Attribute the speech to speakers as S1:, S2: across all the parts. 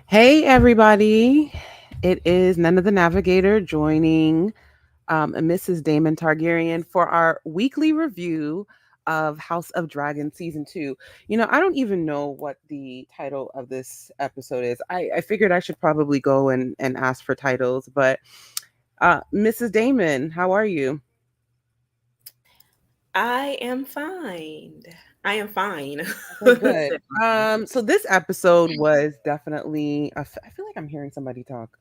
S1: Hey, everybody. It is None of the Navigator joining Mrs. Daemon Targaryen for our weekly review of House of Dragons Season 2. I don't even know what the title of this episode is. I figured I should probably go and ask for titles, but Mrs. Daemon, how are you?
S2: I am fine. I am fine.
S1: Okay, good. So this episode was definitely. I feel like I'm hearing somebody talk.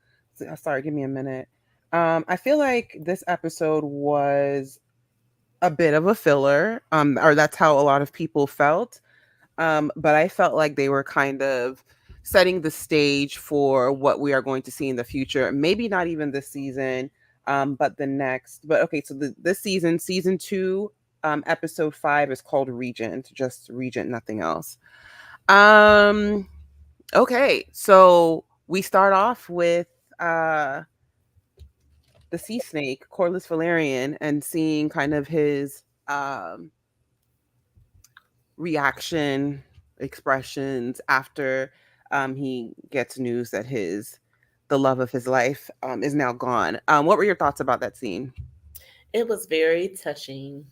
S1: Sorry, give me a minute. I feel like this episode was a bit of a filler. Or that's how a lot of people felt. But I felt like they were kind of setting the stage for what we are going to see in the future. Maybe not even this season, but the next. But okay, so this season, season two, episode 5 is called Regent, just Regent, nothing else. Um, okay, so we start off with uh the sea snake, Corlys Valerian, and seeing kind of his reaction expressions after he gets news that his the love of his life is now gone. What were your thoughts about that scene?
S2: It was very touching.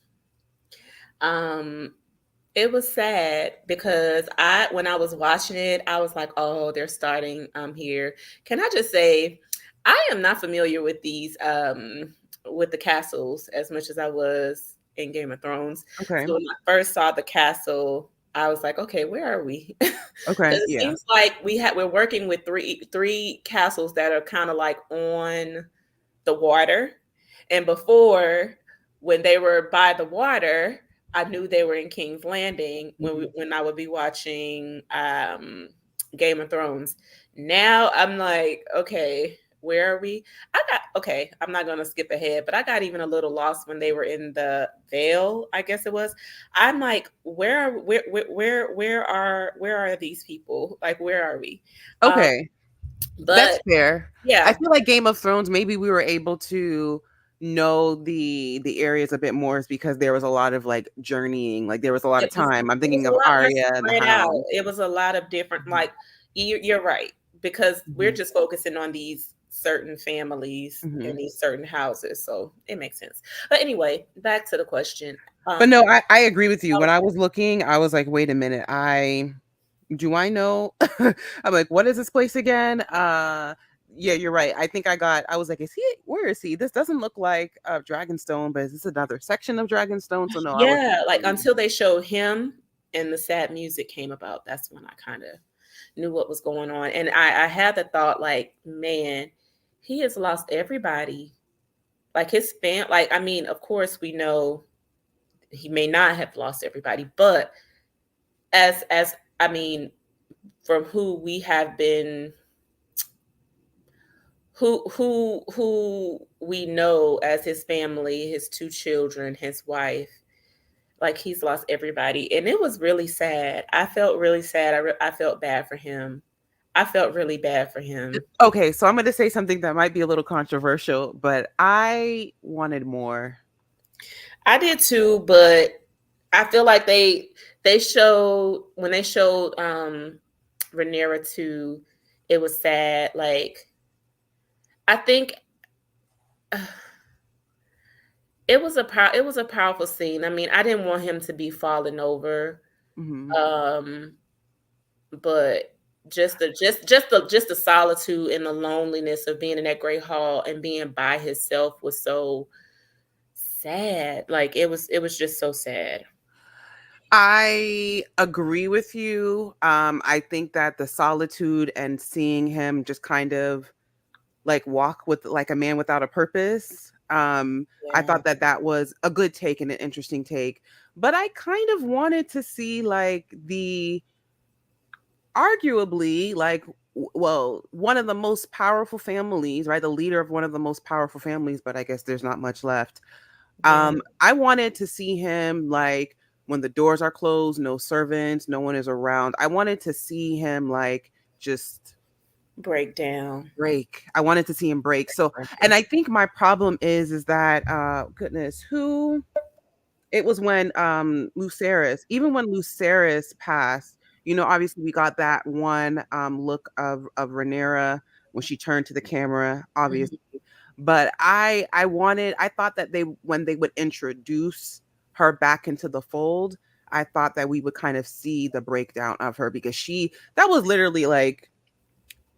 S2: Um, it was sad because when I was watching it, I was like, "Oh, they're starting here." Can I just say, I am not familiar with the castles as much as I was in Game of Thrones.
S1: Okay.
S2: So when I first saw the castle, I was like, "Okay, where are we?" Because
S1: Okay.
S2: it
S1: Yeah.
S2: seems like we're working with three castles that are kind of like on the water. And before, when they were by the water, I knew they were in King's Landing
S1: Mhm.
S2: when I would be watching Game of Thrones. Now I'm like, okay, where are we? Okay, I'm not gonna skip ahead, but I got even a little lost when they were in the Vale, I guess it was. I'm like, where are these people? Like, where are we? Um,
S1: Okay. That's
S2: but
S1: fair. I
S2: yeah,
S1: feel like Game of Thrones, maybe we were able to know the areas a bit more is because there was a lot of like journeying, like there was a lot of time. I'm
S2: it was
S1: thinking
S2: a
S1: of
S2: lot more
S1: Arya and the
S2: spread out.
S1: Hound.
S2: It was a lot of different,
S1: Mhm.
S2: like you're right, because we're
S1: Mhm.
S2: just focusing on these certain families and
S1: Mhm.
S2: these certain houses, so it makes sense. But anyway, back to the question.
S1: But
S2: Um,
S1: no, I agree with you. When I was looking, I was like, wait a minute, I know? I'm like, what is this place again? Yeah, you're right. I was like, is he where is he? This doesn't look like Dragonstone, but is this another section of Dragonstone? So no, I was
S2: yeah, like
S1: confused.
S2: until they showed him and the sad music came about, that's when I kind of knew what was going on. And I had the thought, like, man, he has lost everybody. Like his like, I mean, of course, we know he may not have lost everybody, but as I mean, from who we have been, who we know as his family, his two children, his wife, like he's lost everybody, and it was really sad. I felt really sad. I felt bad for him. I felt really bad for him.
S1: Okay, so I'm going to say something that might be a little controversial, but I wanted more.
S2: I did too, but I feel like they showed when they showed Rhaenyra too, it was sad. Like I think it was a powerful scene. I mean, I didn't want him to be falling over,
S1: Hmm.
S2: um, but just the solitude and the loneliness of being in that great hall and being by himself was so sad. Like it was just so sad.
S1: I agree with you. I think that the solitude and seeing him just kind of like walk with like a man without a purpose. I
S2: Yeah.
S1: thought that that was a good take and an interesting take, but I kind of wanted to see like the arguably like well, one of the most powerful families, right? The leader of one of the most powerful families, but I guess there's not much left.
S2: Yeah.
S1: I wanted to see him like when the doors are closed, no servants, no one is around. I wanted to see him like just
S2: Breakdown.
S1: break. I wanted to see him break. So, and I think my problem is that goodness, who it was when Lucerys, even when Lucerys passed, Obviously we got that one look of Rhaenyra when she turned to the camera, obviously.
S2: Mhm.
S1: But I thought that when they would introduce her back into the fold, I thought that we would kind of see the breakdown of her, because that was literally like,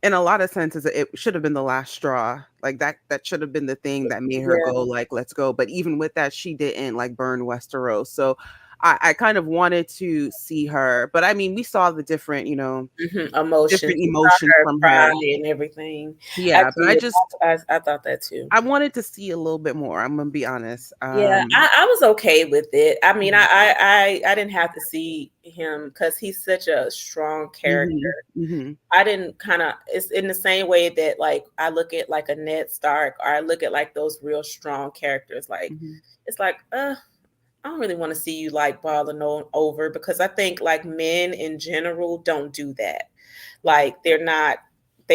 S1: in a lot of senses, it should have been the last straw. Like that should have been the thing that made her
S2: Yeah.
S1: go like, let's go. But even with that, she didn't like burn Westeros. So I kind of wanted to see her. But I mean, we saw the different,
S2: Emotions.
S1: different
S2: We saw
S1: emotions
S2: her
S1: from
S2: cry
S1: her.
S2: and everything. I
S1: Yeah, but
S2: did. I thought that too.
S1: I wanted to see a little bit more. I'm gonna be honest.
S2: Yeah, I was okay with it. I mean, I didn't have to see him because he's such a strong character.
S1: Mhm, mhm,
S2: I didn't kind of, it's in the same way that like I look at like a Ned Stark, or I look at like those real strong characters. Like
S1: mhm.
S2: it's like, I don't really want to see you like boiling over, because I think like men in general don't do that. Like they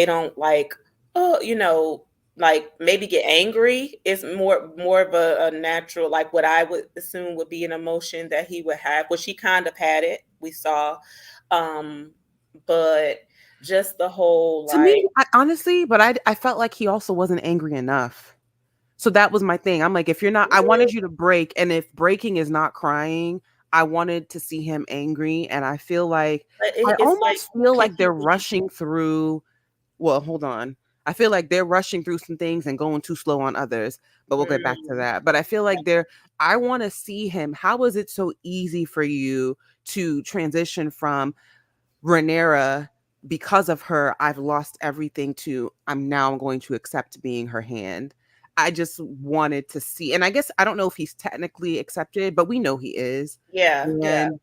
S2: don't like, oh, like maybe get angry. It's more of a natural, like what I would assume would be an emotion that he would have, which he kind of had it. We saw, um, but just the whole
S1: To me,
S2: like,
S1: I felt like he also wasn't angry enough. So that was my thing. I'm like, if you're not, I wanted you to break, and if breaking is not crying, I wanted to see him angry. And I feel like
S2: but
S1: I
S2: it's like,
S1: almost feel
S2: can
S1: like
S2: he
S1: they're
S2: be?
S1: rushing through. Well, hold on. I feel like they're rushing through some things and going too slow on others, but we'll get back to
S2: Mm,
S1: that. But I feel like I want to see him. How was it so easy for you to transition from Rhaenyra, because of her, I've lost everything, to I'm now going to accept being her hand? I just wanted to see, and I guess I don't know if he's technically accepted, but we know he is.
S2: yeah, yeah.
S1: And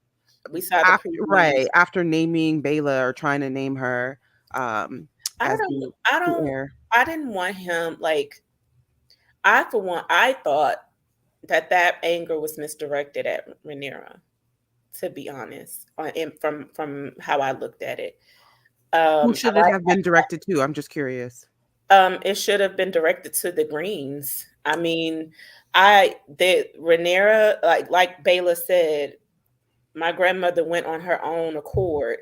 S2: We saw the
S1: after
S2: previews.
S1: right after naming BAELA, or trying to name her um
S2: I
S1: as
S2: don't, I
S1: the
S2: don't,
S1: heir.
S2: I didn't want him like. I for one, I thought that anger was misdirected at Rhaenyra. To be honest, from how I looked at it,
S1: Who
S2: I
S1: should it have been directed to? I'm just curious.
S2: it should have been directed to the Greens. I mean, I the Rhaenyra, like BAELA said, my grandmother went on her own accord.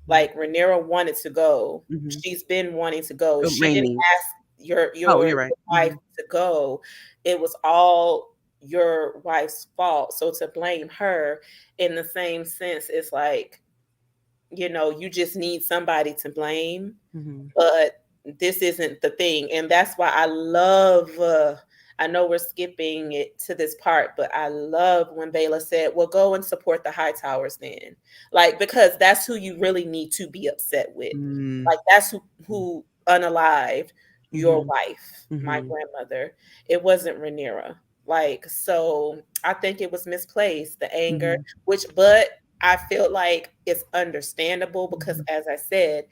S2: Like Rhaenyra wanted to go.
S1: Mm-hmm.
S2: She's been wanting to go. She didn't
S1: Rainy.
S2: ask
S1: Oh,
S2: your
S1: you're right.
S2: wife to go. It was all your wife's fault. So to blame her in the same sense, it's like, you just need somebody to blame,
S1: Mm-hmm.
S2: but this isn't the thing. And that's why I love, I know we're skipping it to this part, but I love when BAELA said, well, go and support the High Towers then. Like, because that's who you really need to be upset with.
S1: Mm-hmm.
S2: Like, that's who unalived your
S1: Mm-hmm.
S2: wife, my
S1: Mm-hmm.
S2: grandmother. It wasn't Rhaenyra. Like, so I think it was misplaced, the anger,
S1: Mm-hmm.
S2: but I feel like it's understandable because, as I said,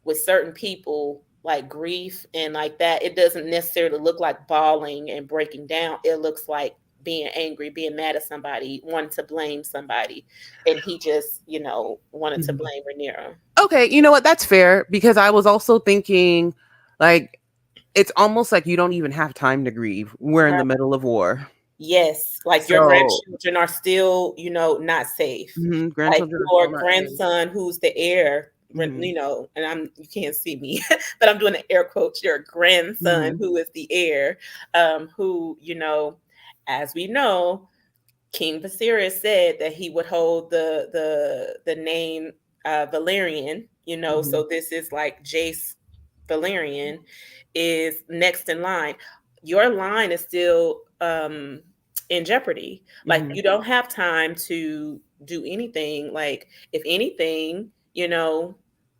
S2: with certain people, like grief and like that, it doesn't necessarily look like bawling and breaking down. It looks like being angry, being mad at somebody, wanting to blame somebody. And he just, wanted to
S1: Mm-hmm.
S2: blame Rhaenyra.
S1: Okay, you know what? That's fair, because I was also thinking, like, it's almost like you don't even have time to grieve. We're in
S2: Right.
S1: the middle of war.
S2: Yes, like your
S1: So,
S2: grandchildren are still, not safe.
S1: mhm,
S2: Like
S1: grandchildren are still
S2: your
S1: not safe.
S2: grandson, who's the heir,
S1: Mhm,
S2: and you can't see me, but I'm doing the air quotes. Your grandson,
S1: mhm,
S2: who is the heir, who, as we know, King Viserys said that he would hold the name Valerian.
S1: mhm,
S2: So this is like Jace Valerian is next in line. Your line is still in jeopardy. Like
S1: mhm,
S2: you don't have time to do anything. Like if anything,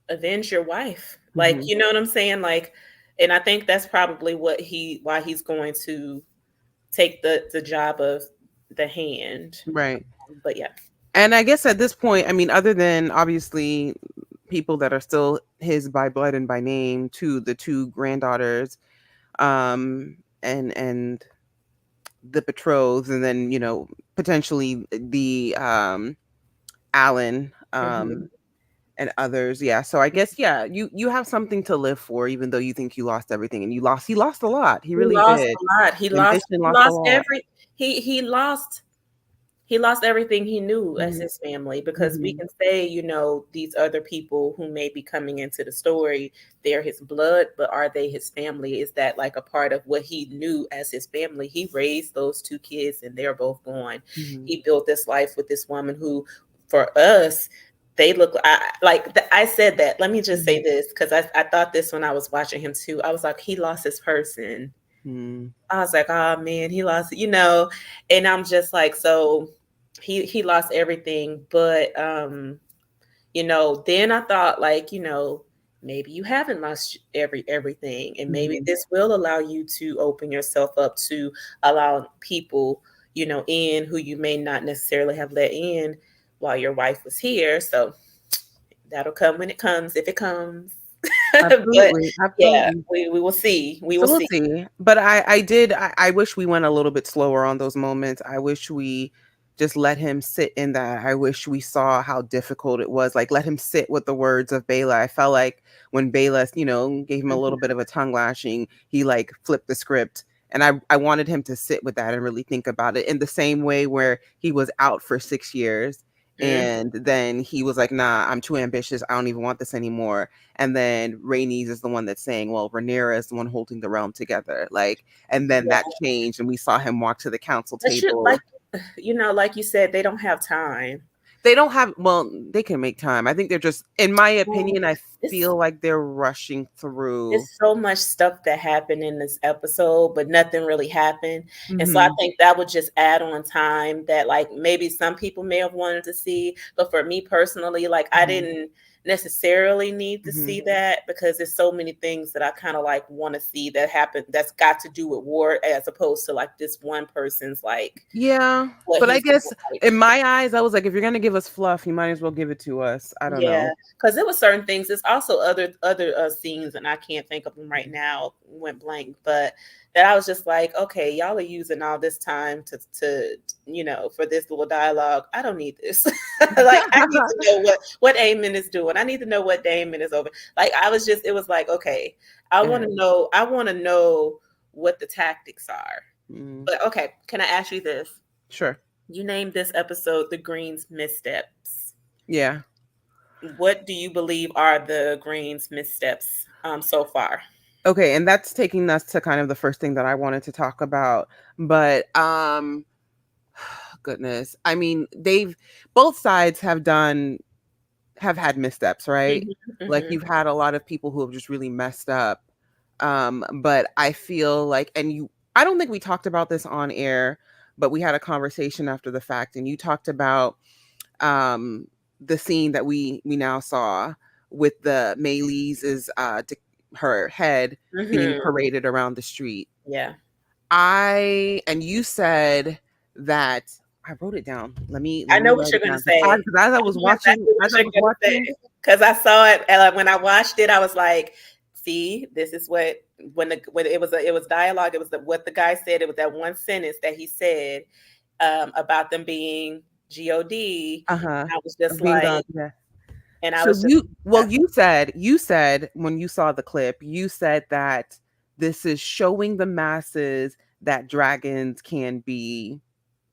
S2: avenge your wife. Like
S1: mhm.
S2: you know what I'm saying? Like, and I think that's probably why he's going to take the job of the hand.
S1: Right.
S2: But yeah.
S1: And I guess at this point, I mean, other than obviously people that are still his by blood and by name, to the two granddaughters, and the betrothed, and then potentially the Alan,
S2: Mhm.
S1: and others. Yeah. So I guess, yeah, you have something to live for, even though you think you lost everything, and he lost a lot. He
S2: He
S1: really
S2: lost
S1: did.
S2: a lot. He lost
S1: Ambition
S2: he
S1: lost a
S2: lost
S1: lot.
S2: every he lost He lost everything he knew as
S1: Mhm,
S2: his family, because we
S1: mhm,
S2: can say, these other people who may be coming into the story, they're his blood, but are they his family? Is that like a part of what he knew as his family? He raised those two kids and they're both gone.
S1: mhm,
S2: He built this life with this woman who, for us, they look I said that. Let me just say
S1: mhm,
S2: this, because I thought this when I was watching him too. I was like, he lost his person.
S1: mhm.
S2: I was like, oh man, he lost, and I'm just like, so he lost everything. But then I thought, like, maybe you haven't lost everything, and maybe
S1: Mhm.
S2: this will allow you to open yourself up to allow people, in who you may not necessarily have let in while your wife was here. So that'll come when it comes, if it comes. But
S1: Absolutely,
S2: yeah,
S1: absolutely.
S2: we will see. We
S1: So
S2: will
S1: we'll
S2: see.
S1: see. But I wish we went a little bit slower on those moments. I wish we just let him sit in that. I wish we saw how difficult it was. Like let him sit with the words of BAELA. I felt like when BAELA, gave him a little
S2: Mhm.
S1: bit of a tongue lashing, he like flipped the script. And I wanted him to sit with that and really think about it in the same way where he was out for 6 years.
S2: Mhm.
S1: And then he was like, nah, I'm too ambitious. I don't even want this anymore. And then Rhaenys is the one that's saying, well, Rhaenyra is the one holding the realm together. Like, and then that
S2: Yeah.
S1: changed, and we saw him walk to the council
S2: But you like
S1: table.
S2: like you said, they don't have time.
S1: They don't have, well, they can make time. I think they're just, in my
S2: Well,
S1: opinion, I
S2: it's
S1: feel like they're rushing through.
S2: it's so much stuff that happened in this episode, but nothing really happened. And so I
S1: Hmm.
S2: think that would just add on time that, like, maybe some people may have wanted to see, but for me personally, like, I
S1: Hmm.
S2: didn't necessarily need to
S1: Hmm.
S2: see that, because there's so many things that I kind of like want to see that happen that's got to do with war, as opposed to like this one person's, like,
S1: Yeah.
S2: what
S1: But I
S2: he's
S1: guess
S2: like.
S1: in my eyes, I was like, if you're going to give us fluff, you might as well give it to us. I don't
S2: Yeah,
S1: know.
S2: because there were certain things. There's also other scenes, and I can't think of them right now. Went blank, but that I was just like, okay, y'all are using all this time to for this little dialogue. I don't need this. Like, I need to know what Aemond is doing. I need to know what Daemon is over. Like, it was like, okay, I want
S1: Yeah.
S2: to know. I want to know what the tactics are.
S1: Mm,
S2: But okay, can I ask you this?
S1: sure.
S2: You named this episode "The Green's Missteps."
S1: Yeah.
S2: What do you believe are the Green's missteps so far?
S1: Okay, and that's taking us to kind of the first thing that I wanted to talk about. But goodness. I mean, they've both sides have had missteps, right?
S2: Mhm,
S1: Like
S2: mhm,
S1: you've had a lot of people who have just really messed up. But I feel like I don't think we talked about this on air, but we had a conversation after the fact and you talked about um the scene that we now saw with the Maylee's her head being
S2: mhm.
S1: paraded around the street.
S2: Yeah,
S1: And you said that I wrote it down. Let
S2: I
S1: me
S2: know what
S1: write
S2: you're
S1: it
S2: gonna
S1: down because
S2: say. I know exactly what
S1: as I
S2: you're
S1: was
S2: gonna
S1: watching.
S2: say, because I saw it, and like, when I watched it, I was like, "See, this is what when it was dialogue. It was what the guy said. It was that one sentence that he said about them being God.
S1: Uh-huh.
S2: And I was just
S1: Being
S2: like,
S1: gone. Yeah.
S2: and I
S1: So
S2: was just,
S1: you said when you saw the clip, you said that this is showing the masses that dragons can be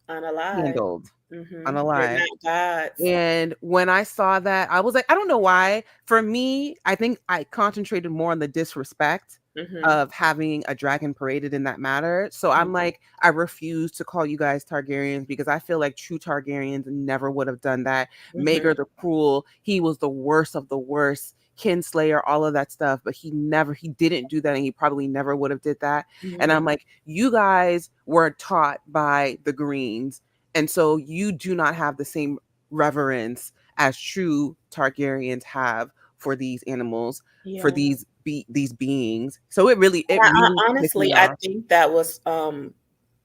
S2: unalive.
S1: handled,
S2: They're
S1: unalive.
S2: not gods.
S1: And when I saw that, I was like, I don't know why. For me, I think I concentrated more on the disrespect
S2: Hmm.
S1: of having a dragon paraded in that matter. So I'm like, I refuse to call you guys Targaryens because I feel like true Targaryens never would have done that.
S2: Hmm.
S1: Maegor the Cruel, he was the worst of the worst. Kinslayer, all of that stuff, but he didn't do that, and he probably never would have did that. And
S2: Hmm.
S1: I'm like, you guys were taught by the Greens, and so you do not have the same reverence as true Targaryens have for these animals, for
S2: Yeah.
S1: these beings. So it really pissed me
S2: Honestly, I
S1: off.
S2: think that was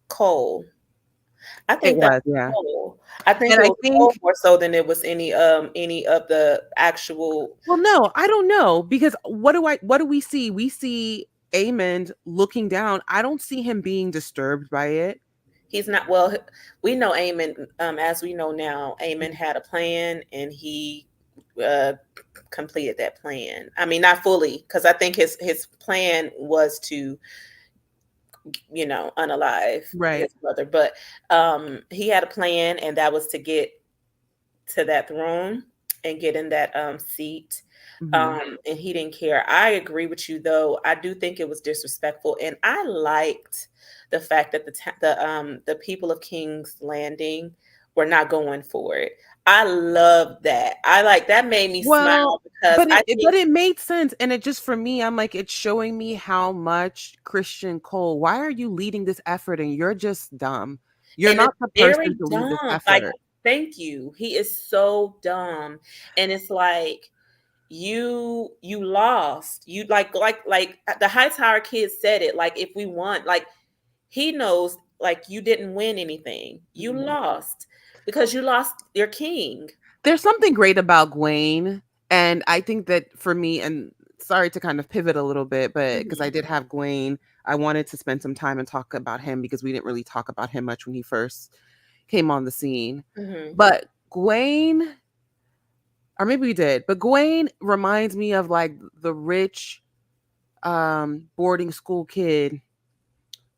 S2: Cole. I
S1: It
S2: think that
S1: was,
S2: was
S1: yeah.
S2: Cole. I think
S1: And
S2: it
S1: I
S2: was Cole
S1: think,
S2: more so than it was any of the actual.
S1: well, no, I don't know because what do we see? We see Aemond looking down. I don't see him being disturbed by it.
S2: He's not, well. We know Aemon, as we know now. Aemon had a plan, and he uh, completed that plan. I mean, not fully, because I think his plan was to unalive
S1: Right.
S2: his brother. But he had a plan, and that was to get to that throne and get in that seat.
S1: Hmm.
S2: And he didn't care. I agree with you, though. I do think it was disrespectful, and I liked the fact that the people of King's Landing were not going for it. I love that. I like that, made me
S1: Well,
S2: smile because I
S1: but
S2: think,
S1: it made sense, and it just for me, I'm like, it's showing me how much Christian Cole. Why are you leading this effort, and you're just dumb. You're
S2: and
S1: not
S2: it's
S1: the person
S2: very
S1: to lead this
S2: dumb. Like,
S1: effort.
S2: thank you. He is so dumb, and it's like you lost. You like the Hightower kids said it. Like, if we won, like he knows, like you didn't win anything. You
S1: Mhm.
S2: lost because you lost your king.
S1: There's something great about Gwayne, and I think that for me, and sorry to kind of pivot a little bit, but because I
S2: Hmm.
S1: did have Gwayne, I wanted to spend some time and talk about him because we didn't really talk about him much when he first came on the scene.
S2: Hmm.
S1: But Gwayne, or maybe we did, but Gwayne reminds me of like the rich boarding school kid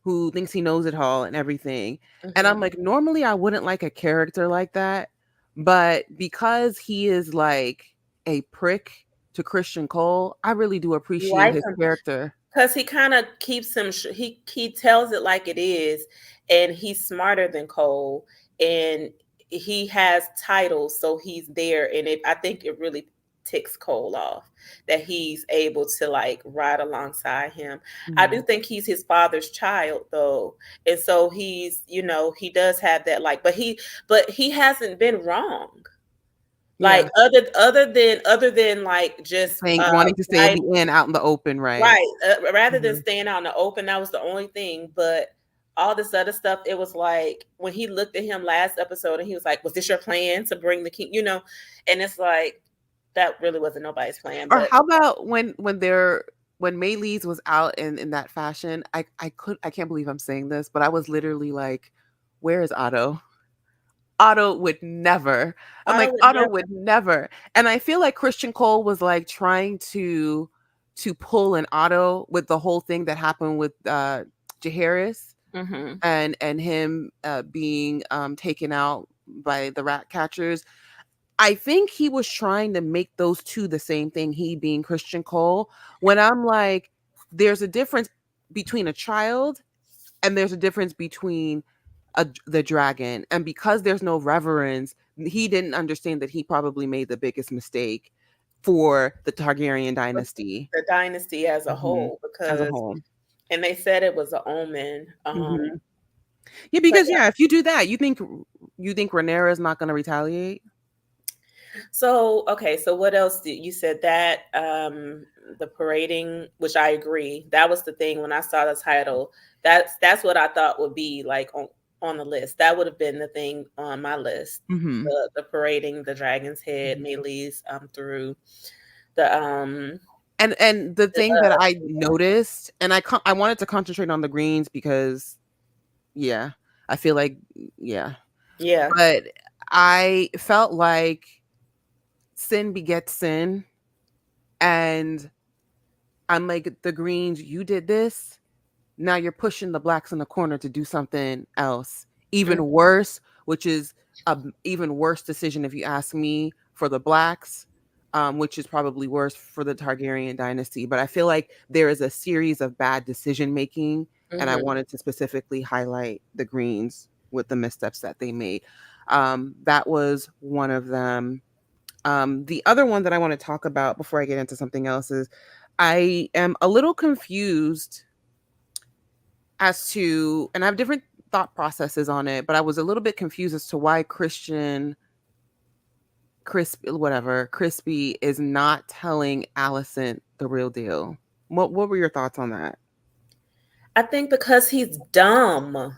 S1: who thinks he knows it all and everything. And
S2: Hmm.
S1: I'm like, normally I wouldn't like a character like that, but because he is like a prick to Christian Cole, I really do
S2: You
S1: appreciate
S2: like
S1: his
S2: him
S1: character.
S2: because he kind of keeps him. He tells it like it is, and he's smarter than Cole, and he has titles, so he's there. And I think it really ticks Cole off that he's able to like ride alongside him. I do
S1: Mhm.
S2: think he's his father's child though, and so he does have that, like, but he hasn't been wrong. Like,
S1: Yeah.
S2: other than like just
S1: Saying wanting to stay in
S2: right.
S1: the inn out in the open, right?
S2: Right, rather than
S1: Mhm.
S2: staying out in the open, that was the only thing, but all this other stuff, it was like, when he looked at him last episode and he was like, "Was this your plan to bring the king?" And it's like, that really wasn't nobody's plan,
S1: Or
S2: but
S1: how about when Maylee's was out in that fashion, I can't believe I'm saying this, but I was literally like, where is Otto? Otto would never. I'm
S2: Otto
S1: like,
S2: would
S1: Otto
S2: never.
S1: would never. And I feel like Christian Cole was like trying to pull an Otto with the whole thing that happened with Jacerys
S2: Mhm.
S1: and him being taken out by the rat catchers. I think he was trying to make those two the same thing, he being Christian Cole. When I'm like, there's a difference between a child and there's a difference between the dragon. And because there's no reverence, he didn't understand that he probably made the biggest mistake for the Targaryen
S2: But
S1: dynasty.
S2: the dynasty as a
S1: Hmm.
S2: whole,
S1: As a
S2: because
S1: whole.
S2: and they said it was an omen,
S1: Hmm. Yeah,
S2: but
S1: because
S2: yeah.
S1: yeah, if you do that, you think Rhaenyra is not going to retaliate?
S2: So, okay, so what else did you said that the parading, which I agree, that was the thing when I saw the title. That's what I thought would be like on the list. That would have been the thing on my list.
S1: Hmm.
S2: The parading the dragon's head, Melee's through the
S1: And the
S2: the,
S1: thing that I noticed, and I wanted to concentrate on the greens because yeah, I feel like yeah,
S2: yeah.
S1: but I felt like sin begets sin, and I'm like, the greens, you did this. Now you're pushing the blacks in the corner to do something else,
S2: Mm,
S1: even worse, which is a even worse decision if you ask me for the blacks, which is probably worse for the Targaryen dynasty. But I feel like there is a series of bad decision making, and I
S2: mhm.
S1: wanted to specifically highlight the greens with the missteps that they made. That was one of them. The other one that I want to talk about before I get into something else is I am a little confused as to, and I have different thought processes on it, but I was a little bit confused as to why Crispy is not telling Allison the real deal. What were your thoughts on that?
S2: I think because he's dumb.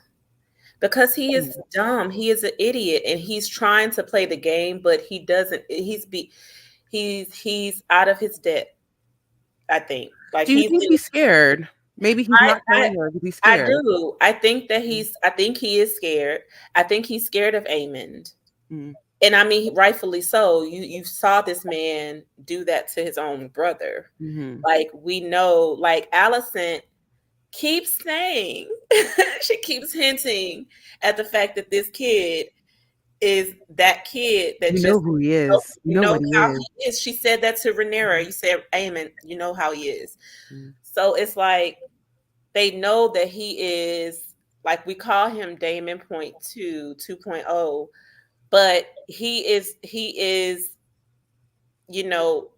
S2: Because he is
S1: Mm.
S2: dumb. He is an idiot, and he's trying to play the game, but he doesn't. He's out of his depth. I think, like,
S1: Do you
S2: he's
S1: think
S2: in.
S1: he's scared? Maybe he's
S2: I
S1: not
S2: I
S1: telling her because he's
S2: I
S1: scared.
S2: do. I think that I think he is scared. I think he's scared of Aemond,
S1: Mm-hmm.
S2: and I mean, rightfully so. You saw this man do that to his own brother.
S1: Mm-hmm.
S2: Like, we know, like, Allison keeps saying, she keeps hinting at the fact that this kid is that kid that
S1: You know
S2: just,
S1: who he is. You
S2: you
S1: know
S2: know
S1: what he
S2: how
S1: is.
S2: he is. She said that to Rhaenyra. You said, Aemond, you know how he is.
S1: Mm.
S2: So it's like they know that he is, like, we call him Damon point 2, 2.0, but he is,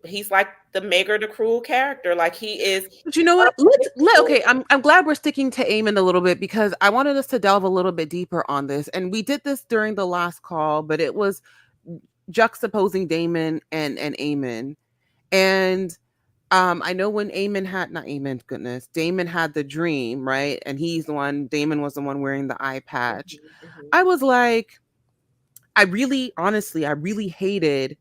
S2: he's like the Maegor the Cruel character. Like he is
S1: But you know what? Okay. I'm glad we're sticking to Aemon a little bit because I wanted us to delve a little bit deeper on this, and we did this during the last call, but it was juxtaposing Damon and Aemon, and I know when Aemon had not Aemon, goodness, Damon had the dream, right? And he's the one. Damon was the one wearing the eye patch.
S2: Mhm, mhm.
S1: I was like, I really hated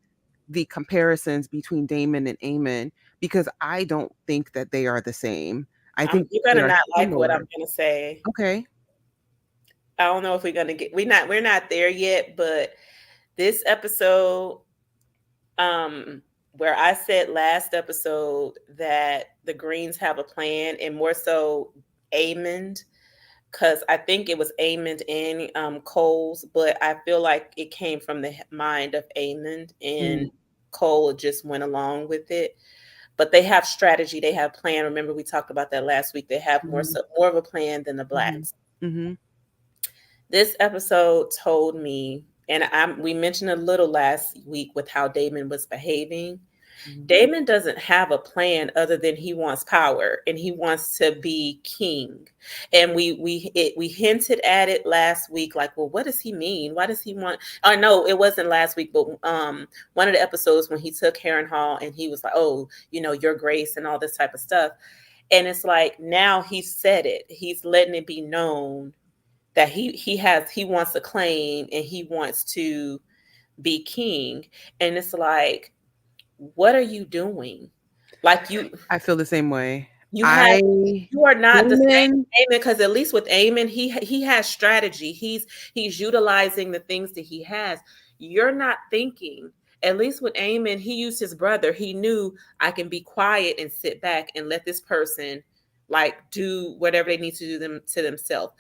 S1: the comparisons between Damon and Aemon because I don't think that they are the same. I think
S2: You're
S1: they
S2: gonna
S1: are
S2: not like what
S1: similar.
S2: I'm gonna say.
S1: Okay.
S2: I don't know if we're gonna get we're not there yet, but this episode, um, where I said last episode that the Greens have a plan, and more so Aemond, because I think it was Aemond and Cole's, but I feel like it came from the mind of Aemond,
S1: Mm,
S2: and Cole just went along with it. But they have strategy, they have plan. Remember, we talked about that last week. They have
S1: mhm,
S2: more of a plan than the
S1: mhm,
S2: blacks.
S1: mhm,
S2: This episode told me, and we mentioned a little last week with how Damon was behaving.
S1: mhm.
S2: Damon doesn't have a plan other than he wants power and he wants to be king. And we hinted at it last week, like, well, what does he mean? Why does he want? Oh no, it wasn't last week, but one of the episodes when he took Harrenhal and he was like, oh, your grace and all this type of stuff. And it's like now he said it. He's letting it be known that he wants a claim and he wants to be king. And it's like, what are you doing? Like
S1: I feel the same way.
S2: you have
S1: I
S2: you are not the
S1: Damon,
S2: same Aemon, because at least with Aemon, he has strategy. He's utilizing the things that he has. You're not thinking. At least with Aemon, he used his brother. He knew, I can be quiet and sit back and let this person like do whatever they need to do them to themselves.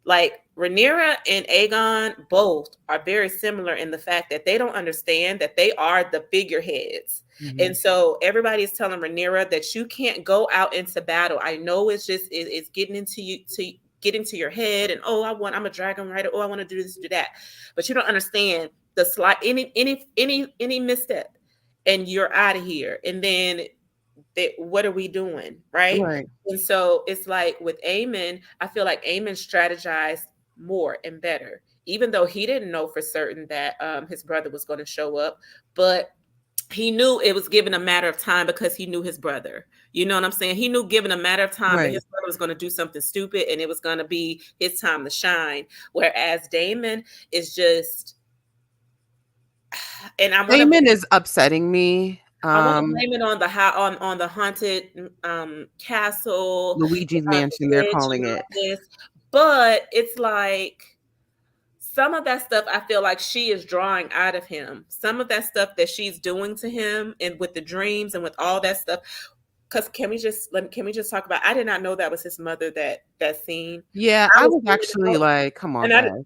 S2: Like Rhaenyra and Aegon both are very similar in the fact that they don't understand that they are the figureheads.
S1: mhm,
S2: And so everybody is telling Rhaenyra that you can't go out into battle. I know it's just it's getting into you to get into your head, and oh, I'm a dragon rider. Oh, I want to do this, do that. But you don't understand the slight any misstep and you're out of here. And then what are we doing, right?
S1: right.
S2: And so it's like with Aemon, I feel like Aemon strategized more and better, even though he didn't know for certain that his brother was going to show up, but he knew it was given a matter of time because he knew his brother. You know what I'm saying? He knew given a matter of time that
S1: Right.
S2: his brother was going to do something stupid and it was going to be his time to shine. Whereas Damon is just, and
S1: Damon is upsetting me.
S2: I want to blame it on the haunted castle,
S1: Luigi's
S2: the
S1: Mansion, they're
S2: witch, and
S1: calling
S2: all
S1: it.
S2: this. But it's like some of that stuff I feel like she is drawing out of him. Some of that stuff that she's doing to him, and with the dreams and with all that stuff. Because can we just talk about? I did not know that was his mother. That scene.
S1: Yeah,
S2: I
S1: I
S2: was
S1: was actually like, come on,
S2: and
S1: guys.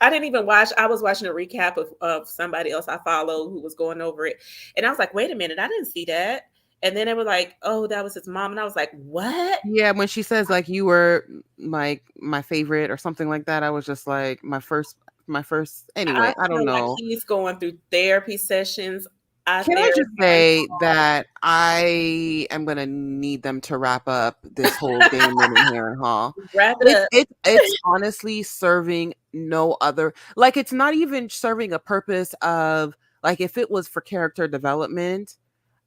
S2: I didn't even watch. I was watching a recap of somebody else I follow who was going over it. And I was like, wait a minute, I didn't see that. And then they were like, oh, that was his mom. And I was like, what?
S1: Yeah, when she says like you were like my favorite or something like that, I was just like my first
S2: I
S1: anyway, I don't
S2: feel like
S1: know.
S2: he's going through therapy sessions.
S1: Can I
S2: There
S1: just say that I am gonna need them to wrap up this whole Damon and Harren Hall.
S2: wrap it
S1: It's
S2: up.
S1: it's it's honestly serving no other, like it's not even serving a purpose of, like, if it was for character development,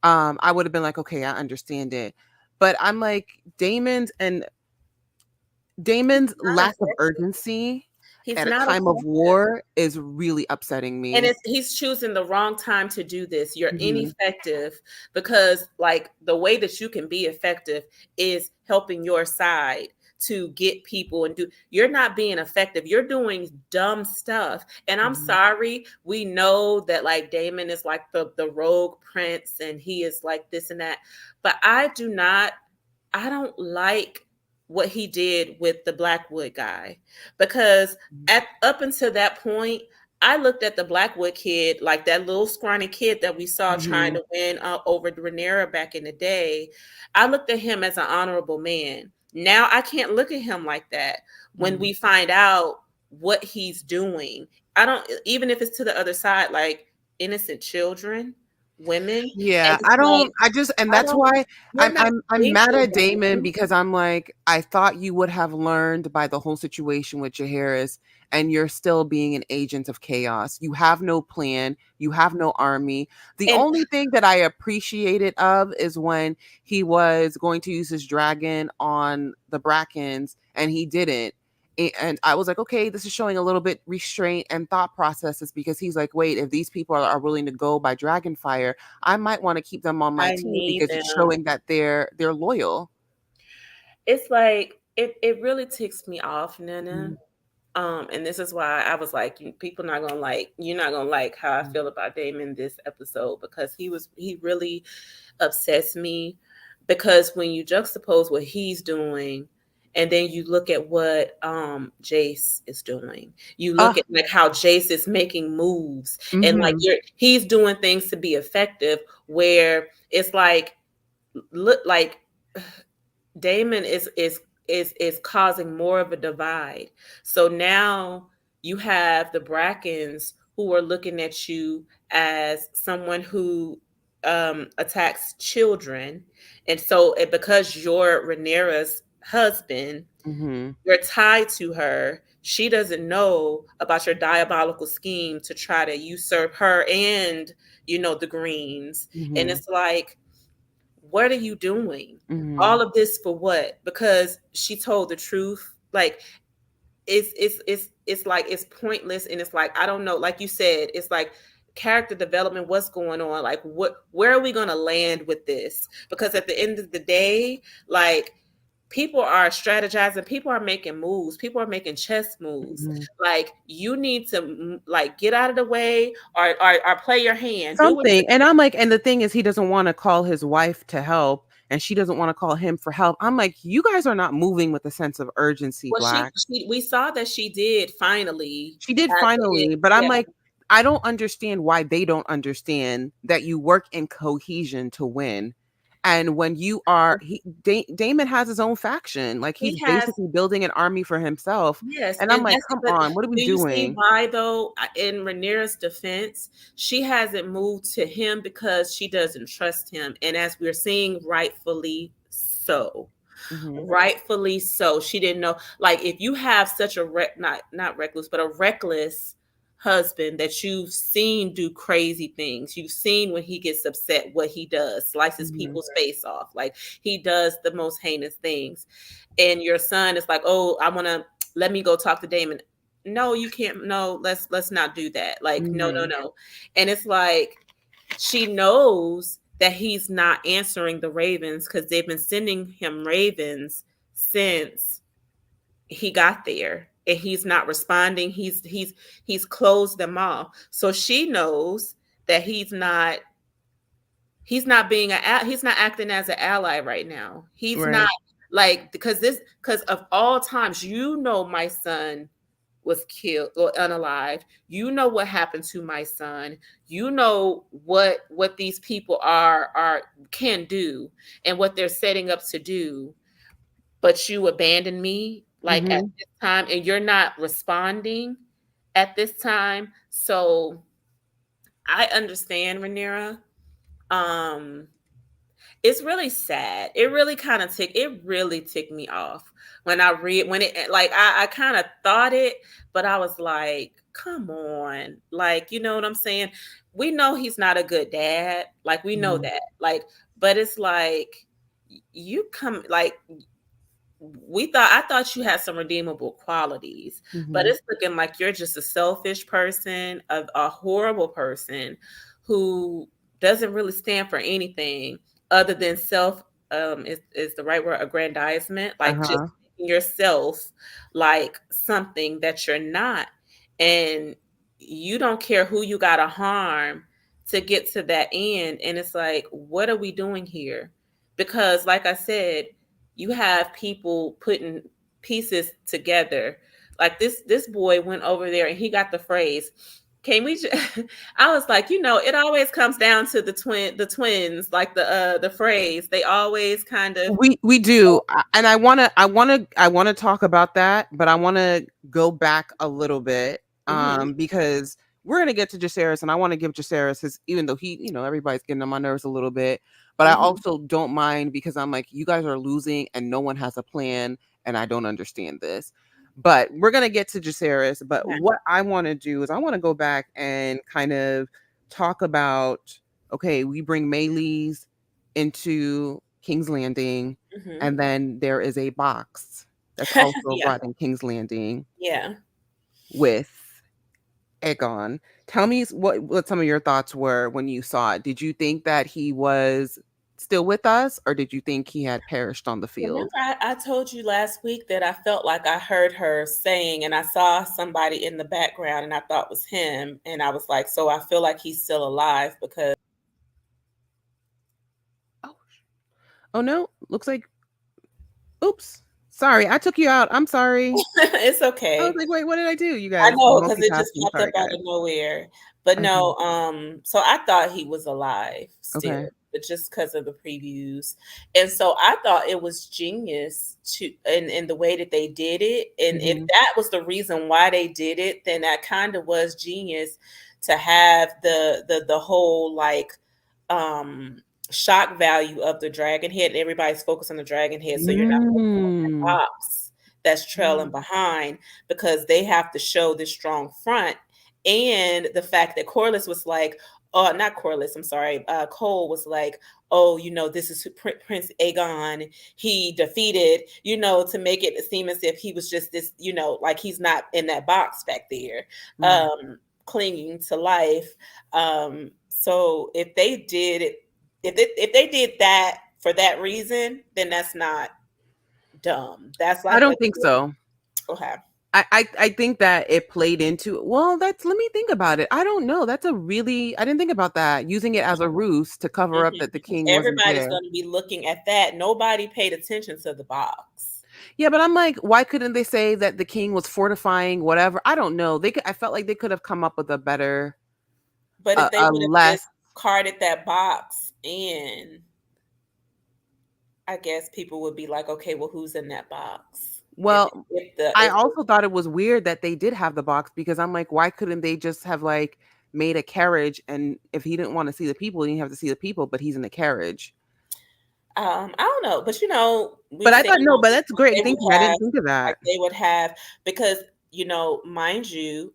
S1: I would have been like, okay, I understand it. But I'm like, Damon's
S2: Not
S1: lack of
S2: effective.
S1: urgency
S2: He's
S1: at a
S2: not
S1: time of
S2: effective.
S1: war is really upsetting
S2: And
S1: me.
S2: he's choosing the wrong time to do this. You're
S1: Mhm,
S2: ineffective because like the way that you can be effective is helping your side to get people and do. You're not being effective. You're doing dumb stuff. And I'm
S1: mhm,
S2: sorry, we know that like Damon is like the rogue prince and he is like this and that. But I don't like what he did with the Blackwood guy, because at up until that point, I looked at the Blackwood kid, like that little scrawny kid that we saw trying
S1: Mhm.
S2: to win over Rhaenyra back in the day. I looked at him as an honorable man. Now I can't look at him like that when
S1: Mhm.
S2: we find out what he's doing. I don't, even if it's to the other side, like innocent children, women, and
S1: Yeah,
S2: it's like
S1: I just, and
S2: I
S1: that's
S2: don't.
S1: why
S2: You're not
S1: I'm mad
S2: thinking
S1: at Damon,
S2: right.
S1: because I'm like, I thought you would have learned by the whole situation with Jacerys, and you're still being an agent of chaos. You have no plan, you have no army. The
S2: And
S1: only thing that I appreciated of is when he was going to use his dragon on the Brackens and he didn't. And I was like, okay, this is showing a little bit restraint and thought processes, because he's like, wait, if these people are willing to go by Dragonfire, I might want to keep them on my
S2: I
S1: team
S2: need
S1: because it's
S2: them.
S1: showing that they're loyal.
S2: It's like it really ticks me off, Nana.
S1: Mhm.
S2: And this is why I was like, people not gonna like, you're not gonna like how I
S1: Mhm.
S2: feel about Damon this episode, because he really upsets me, because when you juxtapose what he's doing and then you look at what Jace is doing, you look
S1: Ah,
S2: at like how Jace is making moves, and like
S1: mhm,
S2: he's doing things to be effective, where it's like, look like Damon is causing more of a divide. So now you have the Brackens who are looking at you as someone who attacks children, and so because you're Rhaenyra's husband,
S1: mhm,
S2: you're tied to her. She doesn't know about your diabolical scheme to try to usurp her and the Greens, and
S1: mhm,
S2: it's like, what are you doing?
S1: mhm,
S2: All of this for what? Because she told the truth. Like it's like it's pointless, and it's like I don't know. Like you said, it's like character development. What's going on? Like where are we gonna land with this? Because at the end of the day, like people are strategizing, people are making moves, people are making chess moves.
S1: mhm.
S2: Like you need to like get out of the way, or play your hand. Do what you
S1: Something. And I'm like, and the thing is, he doesn't want to call his wife to help, and she doesn't want to call him for help. I'm like, you guys are not moving with a sense of urgency,
S2: well,
S1: Black.
S2: she we saw that she did finally
S1: She did
S2: at the end.
S1: finally, but I'm
S2: Yeah,
S1: like, I don't understand why they don't understand that you work in cohesion to win. And when you are, Damon has his own faction. Like, he's
S2: he has.
S1: basically building an army for himself.
S2: Yes,
S1: And I'm
S2: and
S1: like,
S2: that's
S1: come
S2: but
S1: on, what are we
S2: do you see
S1: doing?
S2: why though? In Rhaenyra's defense, she hasn't moved to him because she doesn't trust him, and as we're seeing, rightfully so.
S1: Hmm.
S2: Rightfully so. She didn't know. Like if you have such a not reckless, but a reckless husband that you've seen do crazy things. You've seen when he gets upset what he does, slices
S1: Hmm.
S2: people's face off. Like he does the most heinous things. And your son is like, "Oh, I want to let me go talk to Damon." No, you can't. No, let's not do that. Like no, no,
S1: Hmm.
S2: no. And it's like she knows that he's not answering the ravens because they've been sending him ravens since he got there, and he's not responding. He's closed them off, so she knows that he's not acting as an ally right now. He's not,
S1: Right.
S2: like, because of all times, my son was killed or unalive. You know what happened to my son. You know what these people are can do, and what they're setting up to do. But you abandoned me like at
S1: Hmm.
S2: this time, and you're not responding at this time. So I understand, Rhaenyra. Um, it's really sad. It really ticked me off when I read when it like I kind of thought it, but I was like, come on. Like, you know what I'm saying? We know he's not a good dad. Like we know
S1: Hmm.
S2: that. Like, but it's like you come like I thought you had some redeemable qualities, but
S1: Hmm.
S2: it's looking like you're just a selfish person, a horrible person who doesn't really stand for anything other than self. Is the right word, aggrandizement? Like just
S1: Uh-huh.
S2: making yourself like something that you're not, and you don't care who you got to harm to get to that end. And it's like, what are we doing here? Because, like I said, you have people putting pieces together. Like this boy went over there and he got the phrase. Can we? I was like, it always comes down to the twins, like the phrase. They always kind of.
S1: We do, and I want to talk about that, but I want to go back a little bit,
S2: Mhm,
S1: because we're gonna get to Jacerys, and I want to give Jacerys his, even though he, everybody's getting on my nerves a little bit, but I
S2: mhm.
S1: also don't mind because I'm like, you guys are losing, and no one has a plan, and I don't understand this. But we're gonna get to Jacerys. But
S2: Yeah.
S1: what I want to do is I want to go back and kind of talk about, okay, we bring Maylee's into King's Landing,
S2: Mhm.
S1: and then there is a box that's also
S2: Yeah.
S1: brought in King's Landing
S2: Yeah.
S1: with Aegon. Tell me what some of your thoughts were when you saw it. Did you think that he was still with us, or did you think he had perished on the
S2: Remember,
S1: field?
S2: I told you last week that I felt like I heard her saying, and I saw somebody in the background, and I thought was him, and I was like, so I feel like he's still alive because
S1: Oh, oh no, looks like, oops. Sorry, I took you out. I'm sorry.
S2: it's
S1: I was
S2: okay.
S1: like, wait, what did I do? You
S2: I
S1: guys
S2: know because it just
S1: multitasking.
S2: popped up
S1: Sorry,
S2: out of
S1: guys.
S2: nowhere. But
S1: Okay.
S2: no, so I thought he was alive
S1: Okay.
S2: still, but just because of the previews. And so I thought it was genius to in the way that they did it. And if
S1: Hmm.
S2: that was the reason why they did it, then that kind of was genius to have the whole like shock value of the dragon head. Everybody's focused on the dragon head, so you're not
S1: Mm.
S2: ops that's trailing
S1: Mm.
S2: behind because they have to show this strong front. And the fact that Corliss was like, oh, not Corliss, I'm sorry, Cole was like, oh, this is Prince Aegon. He defeated, to make it seem as if he was just this, like he's not in that box back there,
S1: Right.
S2: clinging to life. So if they did it, if they did that for that reason, then that's not dumb. That's
S1: I
S2: like a
S1: don't think so.
S2: okay.
S1: I think that it played into, well, that's, let me think about it. I don't know. That's a really, I didn't think about that. Using it as a ruse to cover up that the
S2: Because
S1: king wasn't
S2: everybody's
S1: there.
S2: going to be looking at that. Nobody paid attention to the box.
S1: Yeah, but I'm like, why couldn't they say that the king was fortifying whatever? I don't know. I felt like they could have come up with a better,
S2: But if they
S1: a
S2: would have
S1: less,
S2: just carted that box in, I guess people would be like, okay, well, who's in that box? If
S1: well,
S2: if the
S1: I
S2: if the,
S1: also thought it was weird that they did have the box, because I'm like, why couldn't they just have like made a carriage, and if he didn't want to see the people, he didn't have to see the people, but he's in the carriage.
S2: I don't know, but
S1: But
S2: we've
S1: I
S2: seen
S1: thought, no, but that's
S2: they
S1: great
S2: would
S1: thinking. I
S2: have
S1: didn't think of
S2: like
S1: that.
S2: they would have because mind you,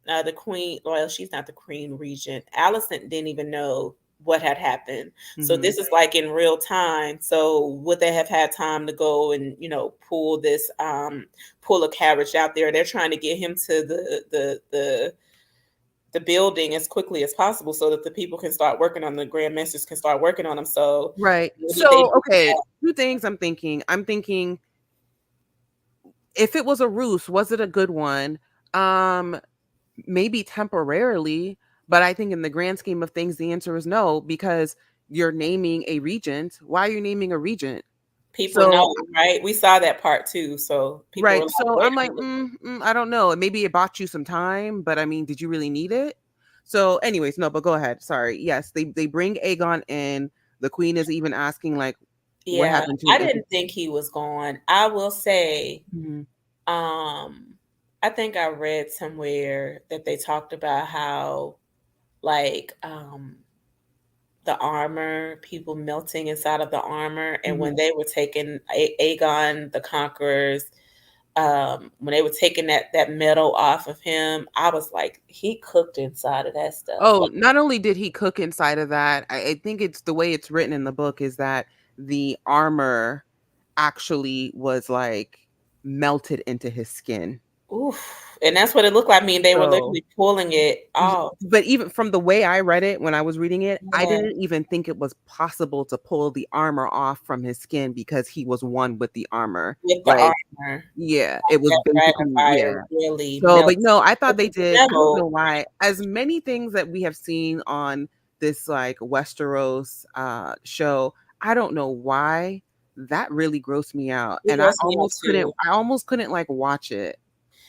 S2: the queen, well, she's not the queen regent. Allison didn't even know what had happened. So
S1: Hmm.
S2: this is like in real time. So would they have had time to go and, pull a carriage out there? They're trying to get him to the building as quickly as possible so that the people can start working on the grand masters can start working on them. So
S1: Right.
S2: maybe they
S1: So,
S2: did
S1: okay,
S2: that.
S1: two things I'm thinking. I'm thinking, if it was a ruse, was it a good one? Um, Maybe temporarily, but I think in the grand scheme of things, the answer is no, because you're naming a regent. Why are you naming a regent?
S2: People
S1: So,
S2: know, right? We saw that part too. So people were
S1: right.
S2: like,
S1: So
S2: wait
S1: I'm
S2: a
S1: like,
S2: minute.
S1: I don't know. Maybe it bought you some time, but I mean, did you really need it? So, anyways, no, but go ahead. Sorry. Yes, they bring Aegon in. The queen is even asking, like, what
S2: Yeah,
S1: happened
S2: I
S1: to?
S2: didn't think he was gone. I will say,
S1: Mhm.
S2: um, I think I read somewhere that they talked about how, like, the armor, people melting inside of the armor, and when
S1: Mhm.
S2: they were taking Aegon the Conqueror's, when they were taking that metal off of him, I was like, he cooked inside of that stuff.
S1: Oh,
S2: Like,
S1: not only did he cook inside of that, I think it's the way it's written in the book is that the armor actually was like melted into his skin.
S2: oof, and that's what it looked like. I mean, they were
S1: So,
S2: literally pulling it off.
S1: but even from the way I read it when I was reading it, I
S2: Yeah,
S1: didn't even think it was possible to pull the armor off from his skin because he was one with the armor.
S2: with the
S1: Like,
S2: armor.
S1: yeah, it was
S2: That dragon
S1: basically,
S2: fire
S1: yeah.
S2: really
S1: So, but
S2: melted
S1: no, I thought they
S2: the
S1: did. I don't know
S2: metal.
S1: why. As many things that we have seen on this like Westeros show, I don't know why that really grossed me out,
S2: It
S1: and I
S2: grossed me out
S1: almost couldn't.
S2: too.
S1: I almost couldn't like watch it.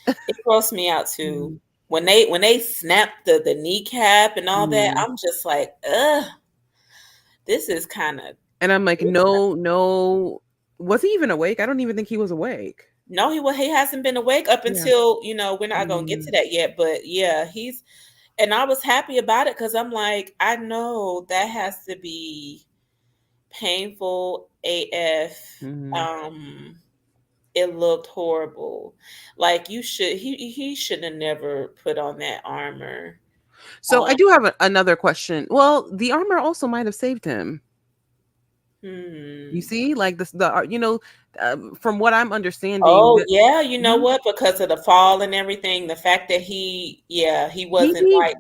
S2: It grossed me out too.
S1: Mhm.
S2: When they snapped the kneecap and all that,
S1: Mhm.
S2: I'm just like, ugh, this is kind of.
S1: And I'm like, no, no. Was he even awake? I don't even think he was awake.
S2: No, he hasn't been awake up
S1: Yeah.
S2: until we're not gonna get to
S1: Mhm.
S2: that yet. But yeah, and I was happy about it because I'm like, I know that has to be painful AF.
S1: Mhm.
S2: Um, it looked horrible. Like he should have never put on that armor.
S1: So I
S2: Um,
S1: do have another question. Well, the armor also might have saved him. You
S2: hmm.
S1: see, like this, from what I'm understanding,
S2: Oh
S1: that
S2: yeah, you know
S1: Mhm.
S2: what? Because of the fall and everything, the fact that he wasn't
S1: he
S2: like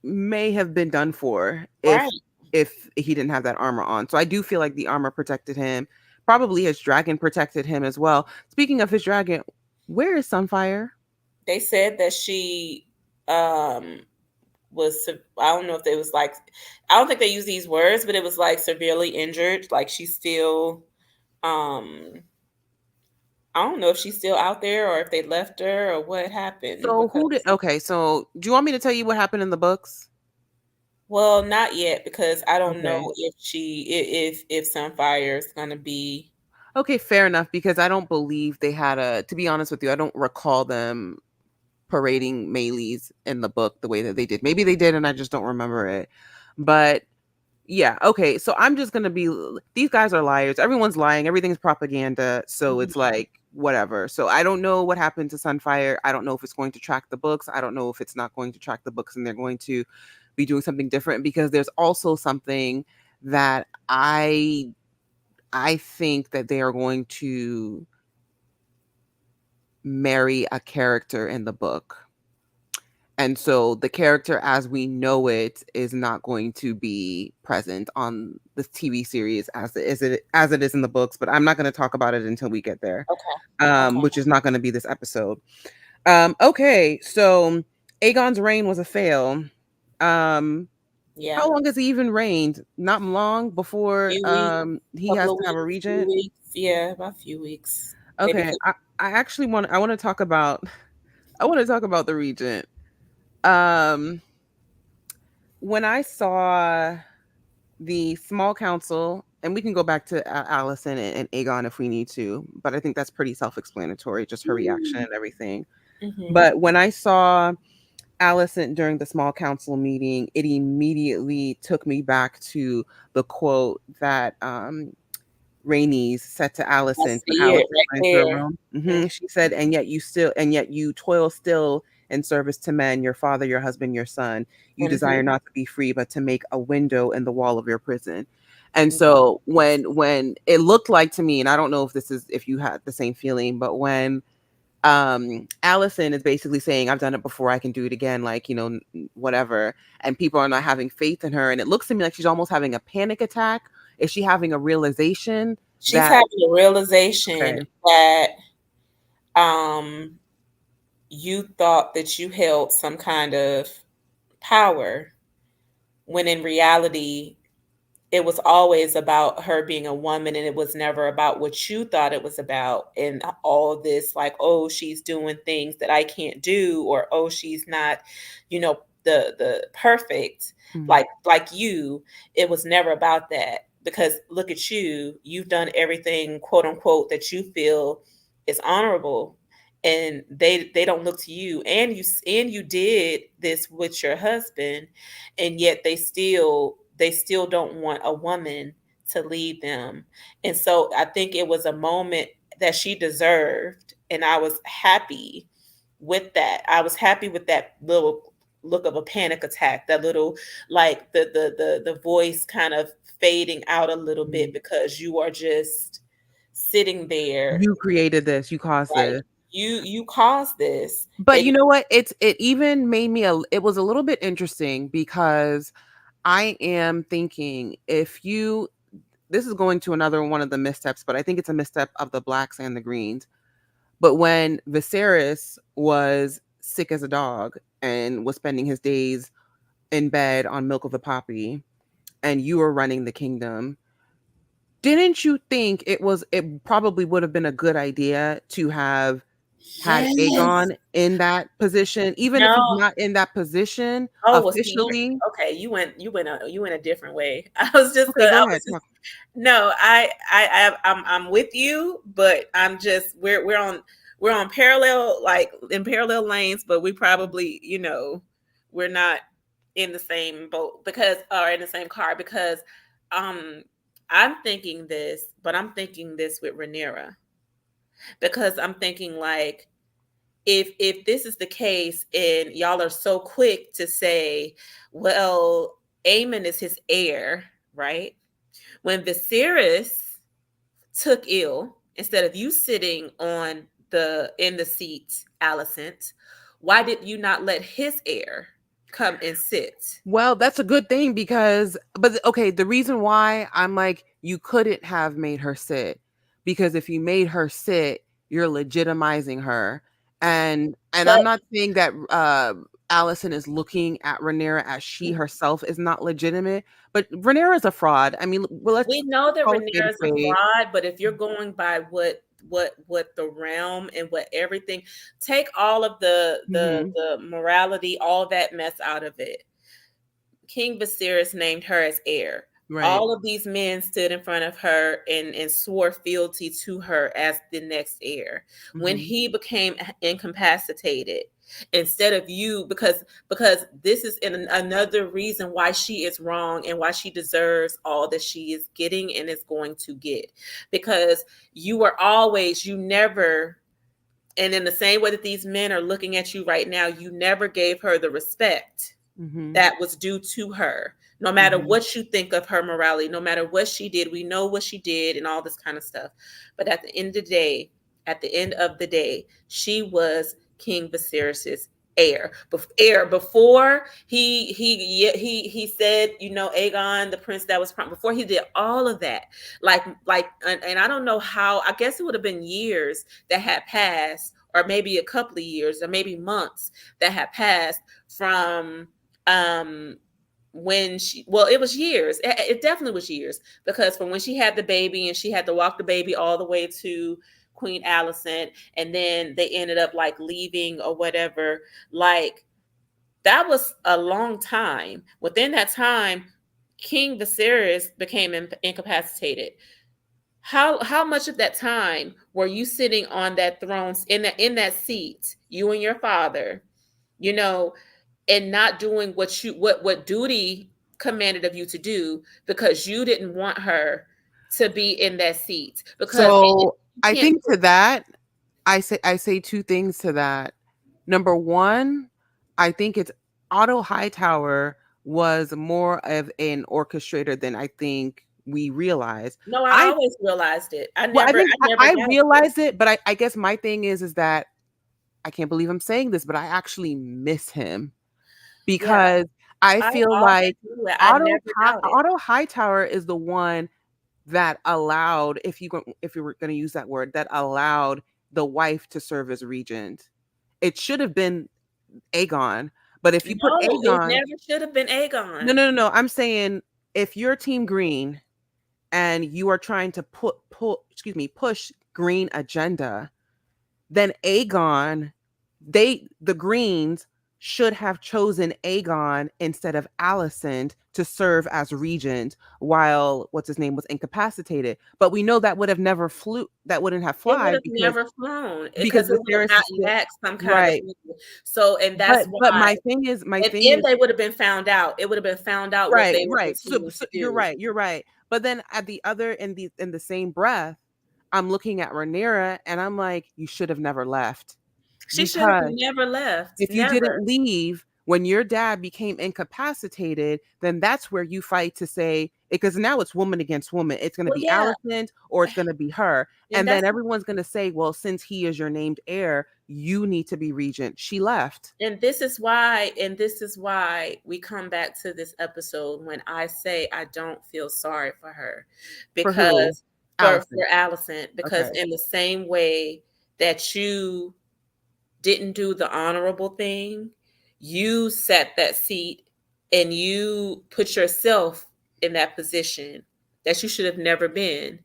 S1: may have been done for
S2: right.
S1: if he didn't have that armor on. So I do feel like the armor protected him. Probably his dragon protected him as well. Speaking of his dragon, where is Sunfyre?
S2: They said that she um I don't know if it was like, I don't think they use these words, but it was like severely injured. Like she's still um I don't know if she's still out there or if they left her or what happened
S1: So who did?
S2: because
S1: Okay, so do you want me to tell you what happened in the books?
S2: well, not yet because I don't know
S1: Okay.
S2: if Sunfire is gonna be
S1: Okay, fair enough. Because I don't believe they had a. To be honest with you, I don't recall them parading Melees in the book the way that they did. Maybe they did, and I just don't remember it. But yeah, okay. So I'm just gonna be. These guys are liars. Everyone's lying. Everything's propaganda. So it's
S2: Mhm.
S1: like whatever. So I don't know what happened to Sunfire. I don't know if it's going to track the books. I don't know if it's not going to track the books, and they're going to be doing something different. Because there's also something that I think that they are going to marry a character in the book. And so the character as we know it is not going to be present on the TV series as it is in the books, but I'm not going to talk about it until we get there.
S2: Okay. Okay.
S1: Which is not going to be this episode. Okay, so Aegon's reign was a fail. Um
S2: Yeah.
S1: how long has he even reigned? Not long before
S2: Few weeks,
S1: he
S2: couple
S1: has
S2: of
S1: to have a
S2: weeks, few
S1: regent.
S2: weeks. Yeah, about a few weeks. Maybe
S1: Okay, I actually want to talk about I want to talk about the regent. Um when I saw the small council, and we can go back to Allison and Aegon if we need to, but I think that's pretty self-explanatory, just her reaction and everything.
S2: mm-hmm.
S1: But when I saw Allison during the small council meeting, it immediately took me back to the quote that Rhaenys said to
S2: I
S1: Allison when
S2: see it
S1: Allison
S2: right
S1: went into her
S2: there.
S1: room.
S2: Mhm.
S1: She said, and yet you toil still in service to men, your father, your husband, your son. You desire
S2: Mhm.
S1: not to be free, but to make a window in the wall of your prison. And
S2: Mhm.
S1: so when it looked like to me, and I don't know if you had the same feeling, but when Allison is basically saying, I've done it before, I can do it again, like, whatever. And people are not having faith in her. And it looks to me like she's almost having a panic attack. Is she having a realization
S2: She's
S1: that,
S2: having a realization
S1: okay,
S2: that um you thought that you held some kind of power when in reality it was always about her being a woman and it was never about what you thought it was about, and all this like, oh, she's doing things that I can't do, or oh, she's not the perfect
S1: mhm,
S2: like you. It was never about that because look at you, you've done everything quote unquote that you feel is honorable, and they don't look to you, and you did this with your husband, and yet they still don't want a woman to lead them. And so I think it was a moment that she deserved, and I was happy with that. I was happy with that little look of a panic attack, that little like the voice kind of fading out a little bit
S1: mhm.
S2: because you are just sitting there
S1: You created this, you caused
S2: like
S1: this.
S2: you caused this.
S1: But
S2: And
S1: you know what? It even made me it was a little bit interesting because I am thinking if you this is going to another one of the missteps, but I think it's a misstep of the blacks and the greens. But when Viserys was sick as a dog and was spending his days in bed on milk of the poppy, and you were running the kingdom, didn't you think it probably would have been a good idea to have had
S2: Yes.
S1: Aegon in that position, even if he's
S2: No.
S1: not in that position
S2: Oh, well, see,
S1: officially?
S2: okay, you went a different way. I was just
S1: Okay,
S2: gonna,
S1: go
S2: I
S1: ahead.
S2: was just no, I'm with you, but I'm just we're on parallel, like in parallel lanes, but we probably, we're not in the same boat because or in the same car because um I'm thinking this, but I'm thinking this with Rhaenyra because I'm thinking like if this is the case and y'all are so quick to say, well, Aemon is his heir, right? When Viserys took ill, instead of you sitting on the in the seat, Alicent, why did you not let his heir come and sit?
S1: Well, that's a good thing because, but okay, the reason why I'm like, you couldn't have made her sit, because if you made her sit, you're legitimizing her. And I'm
S2: But
S1: not saying that Allison is looking at Rhaenyra as she herself is not legitimate, but Rhaenyra is a fraud. I mean, well,
S2: we
S1: let's
S2: know that
S1: call a spade
S2: Rhaenyra is a
S1: a spade.
S2: fraud, but if you're going by what the realm and what everything, take all of
S1: Hmm.
S2: the morality, all that mess out of it. King Viserys named her as heir.
S1: Right.
S2: All of these men stood in front of her and swore fealty to her as the next heir. When
S1: Hmm.
S2: he became incapacitated, instead of you, because this is another reason why she is wrong and why she deserves all that she is getting and is going to get, because you never, and in the same way that these men are looking at you right now, you never gave her the respect
S1: Hmm.
S2: that was due to her. No matter
S1: Hmm.
S2: what you think of her morality, no matter what she did, we know what she did and all this kind of stuff. But at the end of the day, she was King Viserys's heir before he said, Aegon, the prince that was before he did all of that. And I don't know how. I guess it would have been years that had passed, or maybe a couple of years, or maybe months that had passed from um when she, well, it was years, it definitely was years, because from when she had the baby and she had to walk the baby all the way to Queen Alicent, and then they ended up like leaving or whatever, like that was a long time. Within that time, King Viserys became incapacitated. How much of that time were you sitting on that throne, in that seat, you and your father, you know and not doing what duty commanded of you to do, because you didn't want her to be in that seat, because
S1: So
S2: you
S1: I
S2: can't.
S1: think to that, I say two things to that. Number one, I think it's Otto Hightower was more of an orchestrator than I think we realize.
S2: No, I
S1: I
S2: always realized it.
S1: Well, I
S2: I
S1: think
S2: never
S1: I
S2: doubted it.
S1: realized it, but I guess my thing is that I can't believe I'm saying this, but I actually miss him
S2: Yeah,
S1: because I
S2: I
S1: feel
S2: always
S1: like
S2: knew it. I never doubted.
S1: Otto Hightower is the one that allowed, if you were going to use that word, that allowed the wife to serve as regent. It should have been Aegon, but if you put
S2: No, it
S1: Aegon,
S2: never should have been
S1: no,
S2: Aegon.
S1: no, no, no. I'm saying if you're Team Green and you are trying to push green agenda, then the Greens should have chosen Aegon instead of Alicent to serve as regent while what's his name was incapacitated. But we know that that wouldn't have
S2: It would
S1: flied
S2: have never flown
S1: because
S2: because it would have
S1: Viserys
S2: not
S1: is still
S2: lacked some kind of
S1: right.
S2: reason. So, and that's
S1: But
S2: why.
S1: my thing
S2: And
S1: is
S2: they would have been found out. It would have been found out what
S1: right,
S2: they were
S1: right. So,
S2: intending
S1: so
S2: to
S1: you're
S2: do.
S1: right, you're right. But then at the other in the same breath, I'm looking at Rhaenyra and I'm like, you should have never left
S2: She should have
S1: because
S2: never left.
S1: if you
S2: Never.
S1: didn't leave when your dad became incapacitated, then that's where you fight to say, because now it's woman against woman. It's going to
S2: Well,
S1: be
S2: yeah.
S1: Allison or it's going to be her.
S2: And
S1: And then
S2: that's
S1: everyone's going to say, well, since he is your named heir, you need to be regent. She left.
S2: and this is why we come back to this episode when I say I don't feel sorry for her,
S1: For who?
S2: because
S1: Allison.
S2: for Allison, because
S1: Okay.
S2: in the same way that you didn't do the honorable thing, you set that seat and you put yourself in that position that you should have never been,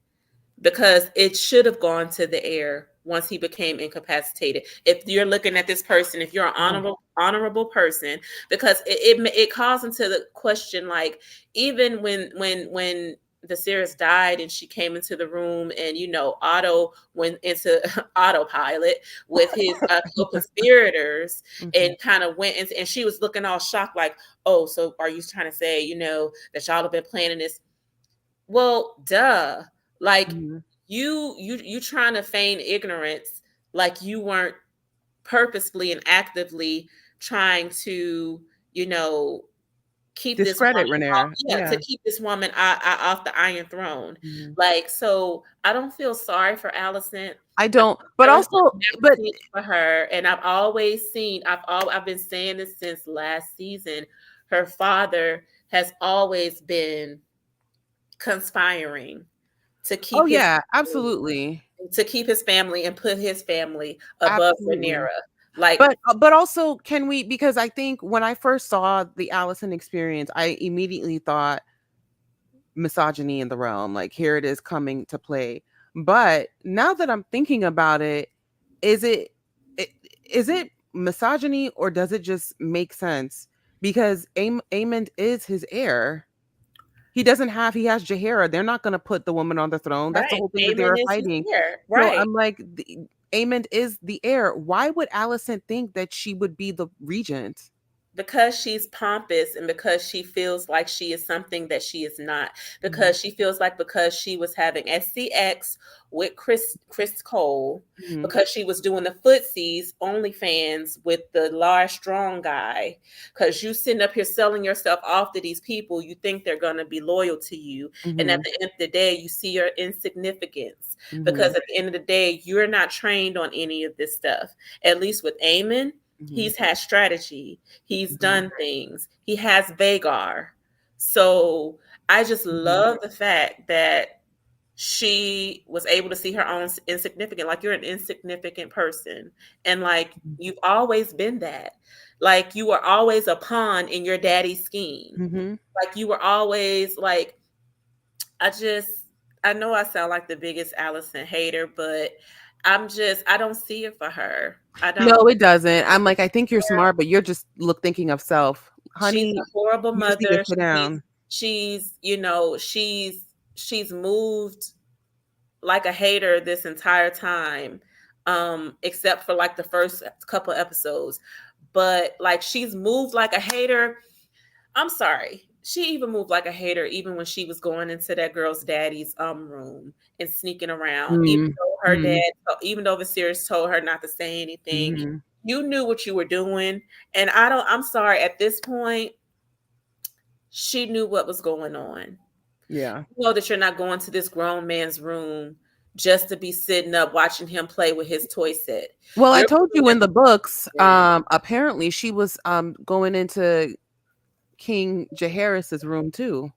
S2: because it should have gone to the heir once he became incapacitated. If you're looking at this person, if you're an
S1: Oh.
S2: honorable person, because it calls into the question, like, even when Viserys died and she came into the room, and Otto went into autopilot with his co-conspirators,
S1: Mhm.
S2: and kind of went into, and she was looking all shocked, like, oh, so are you trying to say, that y'all have been planning this? Well, duh. Like,
S1: Mhm.
S2: you trying to feign ignorance, like you weren't purposefully and actively trying to, you know, keep this
S1: Discredit
S2: woman off,
S1: Rhaenyra.
S2: yeah, to
S1: Yeah.
S2: keep this woman off the Iron Throne.
S1: Mhm.
S2: Like, so I don't feel sorry for Allison.
S1: I
S2: I've
S1: don't, but
S2: never,
S1: also,
S2: never
S1: but
S2: seen it for her, and I've always seen. I've been saying this since last season. Her father has always been conspiring to
S1: oh
S2: keep his
S1: yeah, absolutely,
S2: and put his family above
S1: absolutely.
S2: Rhaenyra. Like,
S1: But also, can we? Because I think when I first saw the Allison experience, I immediately thought misogyny in the realm. Like, here it is coming to play. But now that I'm thinking about it, is it i- is it misogyny, or does it just make sense? Because Aemond is his heir. He has Jaheira. They're not going to put the woman on the throne. That's the
S2: right,
S1: whole thing that they
S2: Aemon
S1: were
S2: is his
S1: fighting.
S2: heir,
S1: So
S2: right?
S1: I'm like, Aemond is the heir. Why would Allison think that she would be the regent?
S2: Because she's pompous, and because she feels like she is something that she is not,
S1: Mhm,
S2: because she feels like, because she was having SCX with Chris Cole,
S1: mhm,
S2: because she was doing the footsies OnlyFans with the large strong guy, because you sitting up here selling yourself off to these people, you think they're going to be loyal to you, and at
S1: mhm,
S2: the end of the day you see your insignificance, because
S1: mhm,
S2: at the end of the day you're not trained on any of this stuff. At least with Aemon,
S1: mhm,
S2: he's had strategy. He's
S1: mhm,
S2: done things. He has Vagar. So I just
S1: mhm,
S2: love the fact that she was able to see her own insignificant. Like, you're an insignificant person. And like, you've always been that. Like, you were always a pawn in your daddy's scheme.
S1: mhm.
S2: Like, you were always like, I just, I know I sound like the biggest Allison hater, but I don't see it for her. I don't.
S1: No, it doesn't. I'm like, I think you're smart, but you're just thinking of self,
S2: She's
S1: honey.
S2: a horrible
S1: You just need to
S2: mother.
S1: sit down.
S2: She's moved like a hater this entire time, except for like the first couple episodes. But like, she's moved like a hater. I'm sorry. She even moved like a hater even when she was going into that girl's daddy's room and sneaking around.
S1: Mm, mm,
S2: Even though Viserys told her not to say anything,
S1: mhm.
S2: you knew what you were doing. And I'm sorry, at this point, she knew what was going on.
S1: Yeah.
S2: You know that you're not going to this grown man's room just to be sitting up watching him play with his toy set.
S1: Well, I
S2: You're
S1: told
S2: going
S1: you in the books,
S2: there.
S1: apparently she was going into King Jaehaerys's room too.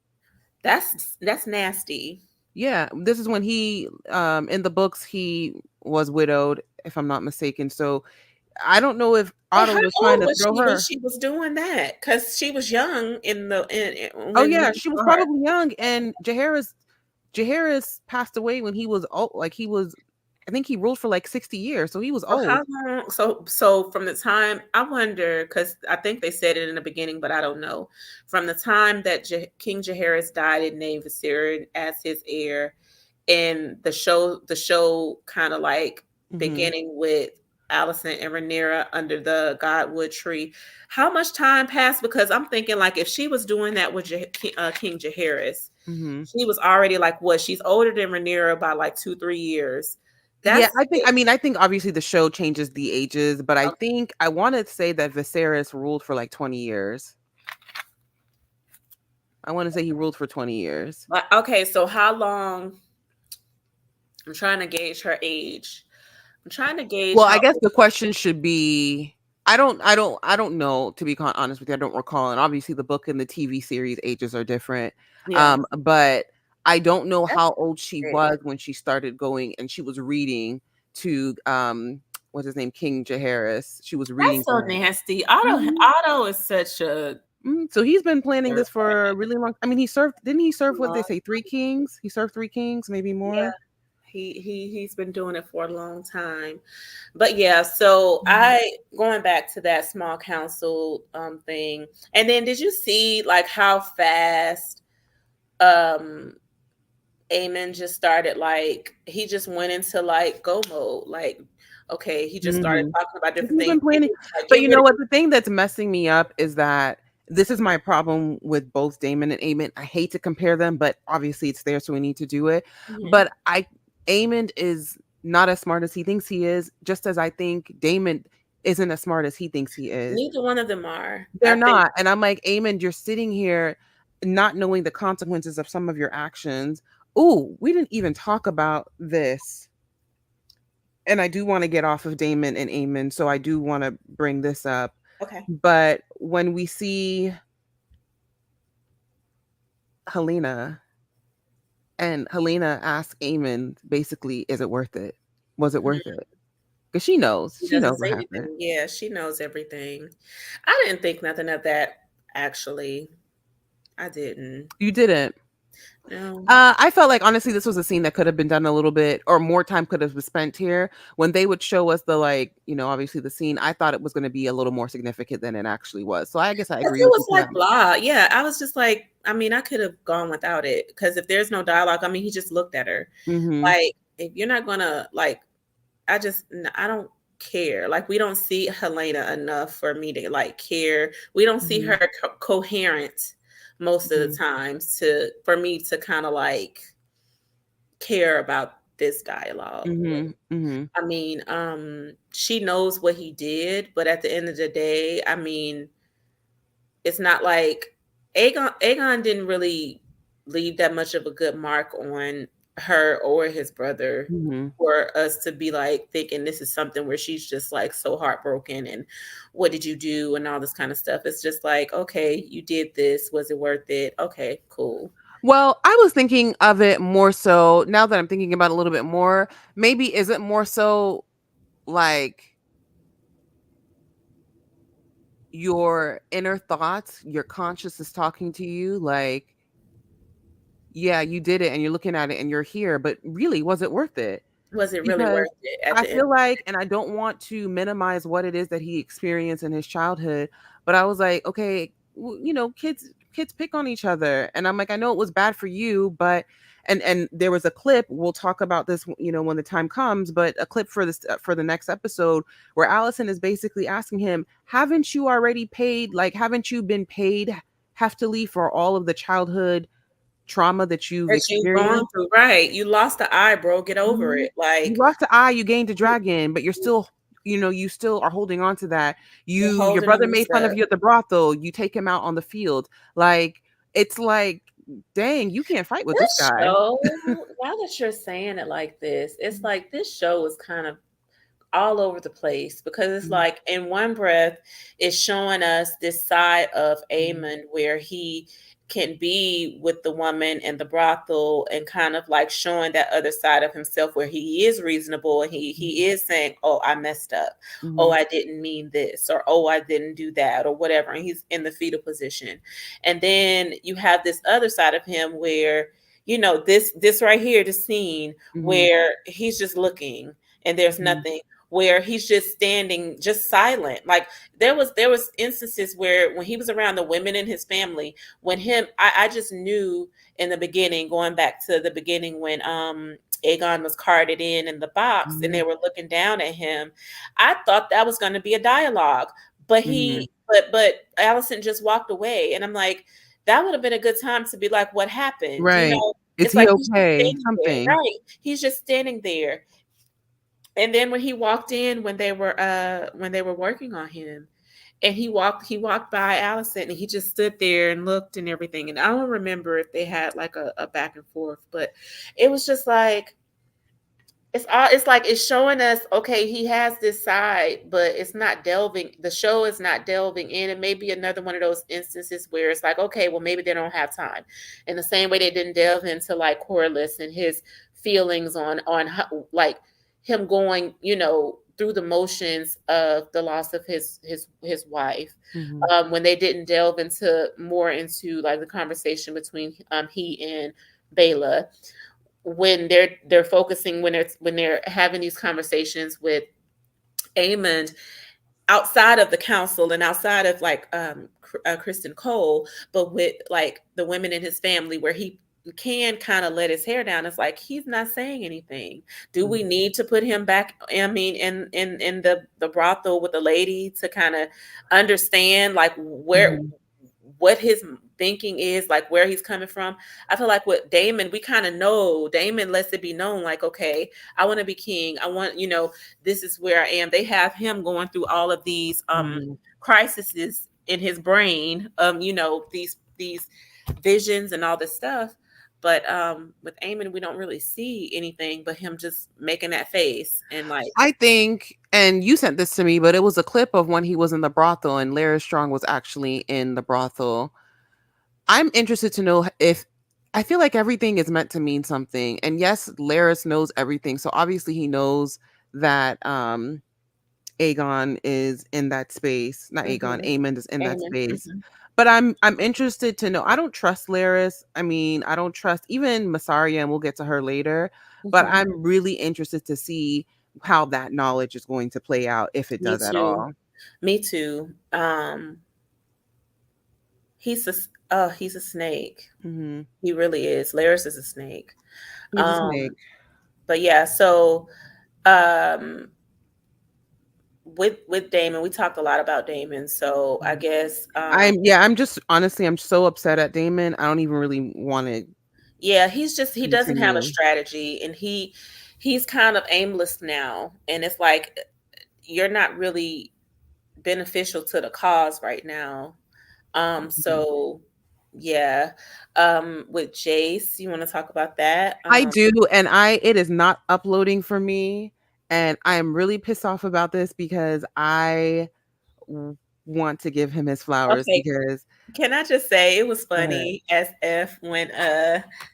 S2: That's nasty.
S1: Yeah, this is when he in the books he was widowed, if I'm not mistaken. So I don't know if
S2: But
S1: Otto
S2: how
S1: was trying
S2: old
S1: to
S2: was
S1: throw
S2: she when
S1: her.
S2: she was doing that? Because she was young
S1: Oh
S2: when
S1: yeah,
S2: we
S1: she was
S2: saw her.
S1: probably young, and Jaehaerys passed away when he was old. Like he was, I think he ruled for like 60 years, so he was
S2: So
S1: old.
S2: how long? So from the time, I wonder, because I think they said it in the beginning, but I don't know. From the time that King Jaehaerys died and named Viserion as his heir, and the show kind of like
S1: Hmm.
S2: beginning with Allison and Rhaenyra under the Godwood tree. How much time passed? Because I'm thinking, like, if she was doing that with King Jaehaerys,
S1: Hmm.
S2: she was already like, what? She's older than Rhaenyra by like 2-3 years.
S1: Yeah,
S2: That's it.
S1: I think obviously the show changes the ages, but I
S2: Okay.
S1: think I want to say that Viserys ruled for like 20 years. I want to say he ruled for 20 years.
S2: Okay, so how long? I'm trying to gauge her age. I'm trying to gauge
S1: Well, I
S2: how
S1: guess
S2: old.
S1: the question should be I don't know, to be honest with you. I don't recall, and obviously the book and the TV series ages are different.
S2: Yeah,
S1: But I don't know
S2: that's
S1: how old she
S2: it.
S1: was when she started going and she was reading to what's his name, King Jaehaerys. She was reading
S2: That's
S1: to
S2: so
S1: him.
S2: nasty.
S1: Mhm.
S2: Otto is such a
S1: So he's been planning
S2: for
S1: this for a really long. I mean, he served. Didn't he
S2: a
S1: serve? What did they
S2: long
S1: say? Three kings. He served three kings, maybe
S2: yeah.
S1: more.
S2: He's been doing it for a long time. But yeah, so
S1: Mhm.
S2: I going back to that small council thing. And then did you see like how fast um Aemon just started, like he just went into like go mode. Like, okay, he just started
S1: Mhm.
S2: talking about different
S1: He's
S2: things.
S1: been planning,
S2: Like,
S1: but
S2: get
S1: you
S2: rid
S1: know
S2: of
S1: what? The thing that's messing me up is that this is my problem with both Damon and Aemon. I hate to compare them, but obviously it's there, so we need to do it.
S2: Mhm.
S1: But Aemon is not as smart as he thinks he is, just as I think Damon isn't as smart as he thinks he is.
S2: Neither one of them are. I
S1: They're
S2: think
S1: not, and I'm like, Aemon, you're sitting here not knowing the consequences of some of your actions. Ooh, we didn't even talk about this, and I do want to get off of Damon and Aemon, so I do want to bring this up.
S2: okay.
S1: But when we see Helena and Helena asks Aemon, basically, is it worth it? Was it worth
S2: Mhm.
S1: it? Because she knows.
S2: He
S1: She
S2: doesn't
S1: knows
S2: say
S1: what happened.
S2: anything. Yeah, she knows everything. I didn't think nothing of that, actually. I didn't.
S1: You didn't.
S2: No.
S1: I felt like honestly, this was a scene that could have been done a little bit, or more time could have been spent here. When they would show us the like, obviously the scene, I thought it was going to be a little more significant than it actually was. So I guess I
S2: 'Cause
S1: agree
S2: it
S1: with you
S2: was
S1: for
S2: like
S1: that.
S2: blah. Yeah, I was just like, I mean, I could have gone without it because if there's no dialogue, I mean, he just looked at her.
S1: Hmm.
S2: Like, if you're not gonna like, I don't care. Like, we don't see Helena enough for me to like care. We don't see
S1: Hmm.
S2: her coherent most of the
S1: Hmm.
S2: times to for me to kind of like care about this dialogue.
S1: Hmm. Hmm.
S2: I mean, she knows what he did, but at the end of the day, I mean, it's not like Aegon didn't really leave that much of a good mark on her or his brother
S1: Hmm.
S2: for us to be like thinking this is something where she's just like so heartbroken and what did you do and all this kind of stuff. It's just like, okay, you did this. Was it worth it? Okay, cool.
S1: Well, I was thinking of it more so now that I'm thinking about it a little bit more. Maybe is it more so like your inner thoughts, your conscious is talking to you like, yeah, you did it and you're looking at it and you're here, but really, was it worth it?
S2: Was it really
S1: Because
S2: worth it at
S1: I
S2: the end?
S1: feel like, and I don't want to minimize what it is that he experienced in his childhood, but I was like, okay, kids pick on each other, and I'm like, I know it was bad for you, but and there was a clip. We'll talk about this, when the time comes, but a clip for this for the next episode where Allison is basically asking him, haven't you already paid? Like, haven't you been paid heftily for all of the childhood trauma that you've
S2: That you've gone
S1: experienced?
S2: through, right? You lost the eye, bro. Get over
S1: Mhm.
S2: it.
S1: You
S2: Like
S1: lost the eye, you gained a dragon, but you're still, you still are holding on to that.
S2: you're
S1: Your
S2: holding
S1: brother
S2: on to
S1: made fun of
S2: stuff.
S1: you at the brothel, you take him out on the field. Like, it's like, dang, you can't fight with this
S2: This
S1: guy.
S2: show, now that you're saying it like this, it's like this show is kind of all over the place because it's
S1: Mhm,
S2: like in one breath it's showing us this side of
S1: mhm,
S2: Aemon where he can be with the woman in the brothel and kind of like showing that other side of himself where he is reasonable and he
S1: mhm,
S2: is saying, oh, I messed up, oh,
S1: mhm,
S2: I didn't mean this, or oh, I didn't do that, or whatever, and he's in the fetal position. And then you have this other side of him where this right here, the scene
S1: mhm,
S2: where he's just looking and there's
S1: mhm,
S2: nothing, where he's just standing just silent. Like there was instances where when he was around the women in his family, when I just knew in the beginning, going back to the beginning when Aegon was carted in the box and they
S1: mhm,
S2: were looking down at him, I thought that was going to be a dialogue, but
S1: mhm.
S2: but Allison just walked away and I'm like, that would have been a good time to be like, what happened,
S1: Right. Is
S2: it's
S1: he
S2: like he's just
S1: okay?
S2: standing there,
S1: Something.
S2: right? He's just standing there. And then when he walked in, when they were working on him, and he walked by Allison and he just stood there and looked and everything. And I don't remember if they had like a back and forth, but it was just like it's like it's showing us, okay, he has this side, but the show is not delving in. It may be another one of those instances where it's like, okay, well, maybe they don't have time. In the same way they didn't delve into like Corliss and his feelings on like him going, through the motions of the loss of his wife.
S1: Mm-hmm.
S2: When they didn't delve into more into like the conversation between he and BAELA, when they're focusing when they're having these conversations with Aemond outside of the council and outside of like Kristen Cole, but with like the women in his family where he can kind of let his hair down. It's like he's not saying anything. Do we need to put him back? I mean, in the brothel with the lady to kind of understand like where
S1: Mm-hmm.
S2: what his thinking is, like where he's coming from. I feel like with Daemon, we kind of know. Daemon lets it be known, like, okay, I want to be king. I want, this is where I am. They have him going through all of these
S1: Mm-hmm.
S2: crises in his brain, these visions and all this stuff. But with Aemon, we don't really see anything but him just making that face and like,
S1: I think, and you sent this to me, but it was a clip of when he was in the brothel and Lara Strong was actually in the brothel. I'm interested to know if I feel like everything is meant to mean something. And yes, Laris knows everything. So obviously he knows that Aegon is in that space. Not Aegon,
S2: mm-hmm,
S1: Aemond is in that
S2: Aemon,
S1: space.
S2: mm-hmm,
S1: But I'm interested to know. I don't trust Laris. I mean, I don't trust even Mysaria, and we'll get to her later. But
S2: mm-hmm.
S1: I'm really interested to see how that knowledge is going to play out, if it
S2: Me
S1: does at
S2: too.
S1: all.
S2: Me too. He's a he's a snake.
S1: Hmm.
S2: He really is. Laris is a snake.
S1: He's a snake.
S2: Um, but yeah, so um with Damon, we talked a lot about Damon. So I guess
S1: I'm just honestly, I'm so upset at Damon. I don't even really want to
S2: yeah, he doesn't have a
S1: continue.
S2: strategy, and he's kind of aimless now. And it's like you're not really beneficial to the cause right now.
S1: Mhm.
S2: So yeah. With Jace, you want to talk about that?
S1: I do, and it is not uploading for me, and I am really pissed off about this because I w- want to give him his flowers
S2: Okay,
S1: because
S2: can I just say it was
S1: uh,
S2: funny as if when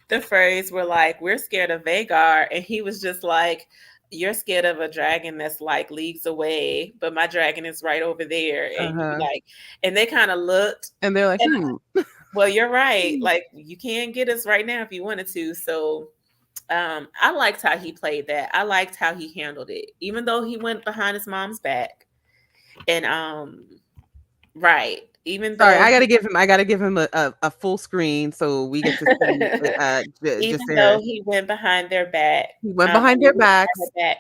S2: the phrase were like, we're scared of Vagar, and he was just like, you're scared of a dragon that's like leagues away, but my dragon is right over there. And you
S1: uh-huh.
S2: like, and they kind of looked,
S1: And they're like,
S2: and well, you're right.
S1: hmm.
S2: Like you can get us right now if you wanted to. So I liked how he played that. I liked how he handled it, even though he went behind his mom's back. And right. Even
S1: Sorry,
S2: though
S1: I gotta give him a full screen so we get to see
S2: even though
S1: Jacerys.
S2: he went behind their back,
S1: He went
S2: I
S1: behind
S2: mean,
S1: their
S2: went behind
S1: backs.
S2: their back,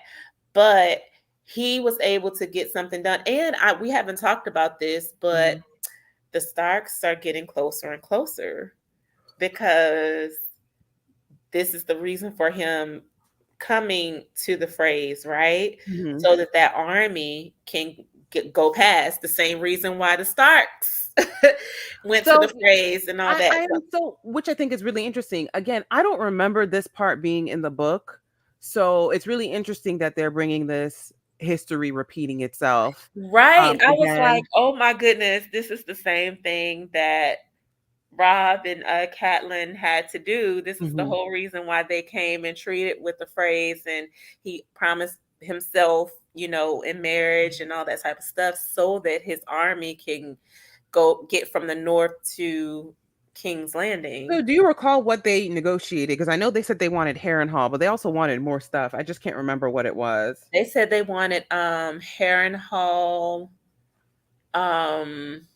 S2: but he was able to get something done. And we haven't talked about this, but
S1: Mhm.
S2: the Starks are getting closer and closer because this is the reason for him coming to the phrase, right?
S1: Mhm.
S2: So that that army can go past the same reason why the Starks went to the
S1: So
S2: phrase and all that.
S1: I am so, which I think is really interesting. Again, I don't remember this part being in the book. So it's really interesting that they're bringing this history repeating itself
S2: Right. I was like,
S1: again.
S2: oh my goodness, this is the same thing that Rob and Catelyn had to do. This is the
S1: Mhm.
S2: whole reason why they came and treated with the phrase, and he promised himself, in marriage and all that type of stuff, so that his army can go get from the north to King's Landing.
S1: So do you recall what they negotiated? Because I know they said they wanted Harrenhal, but they also wanted more stuff. I just can't remember what it was.
S2: They said they wanted Harrenhal, um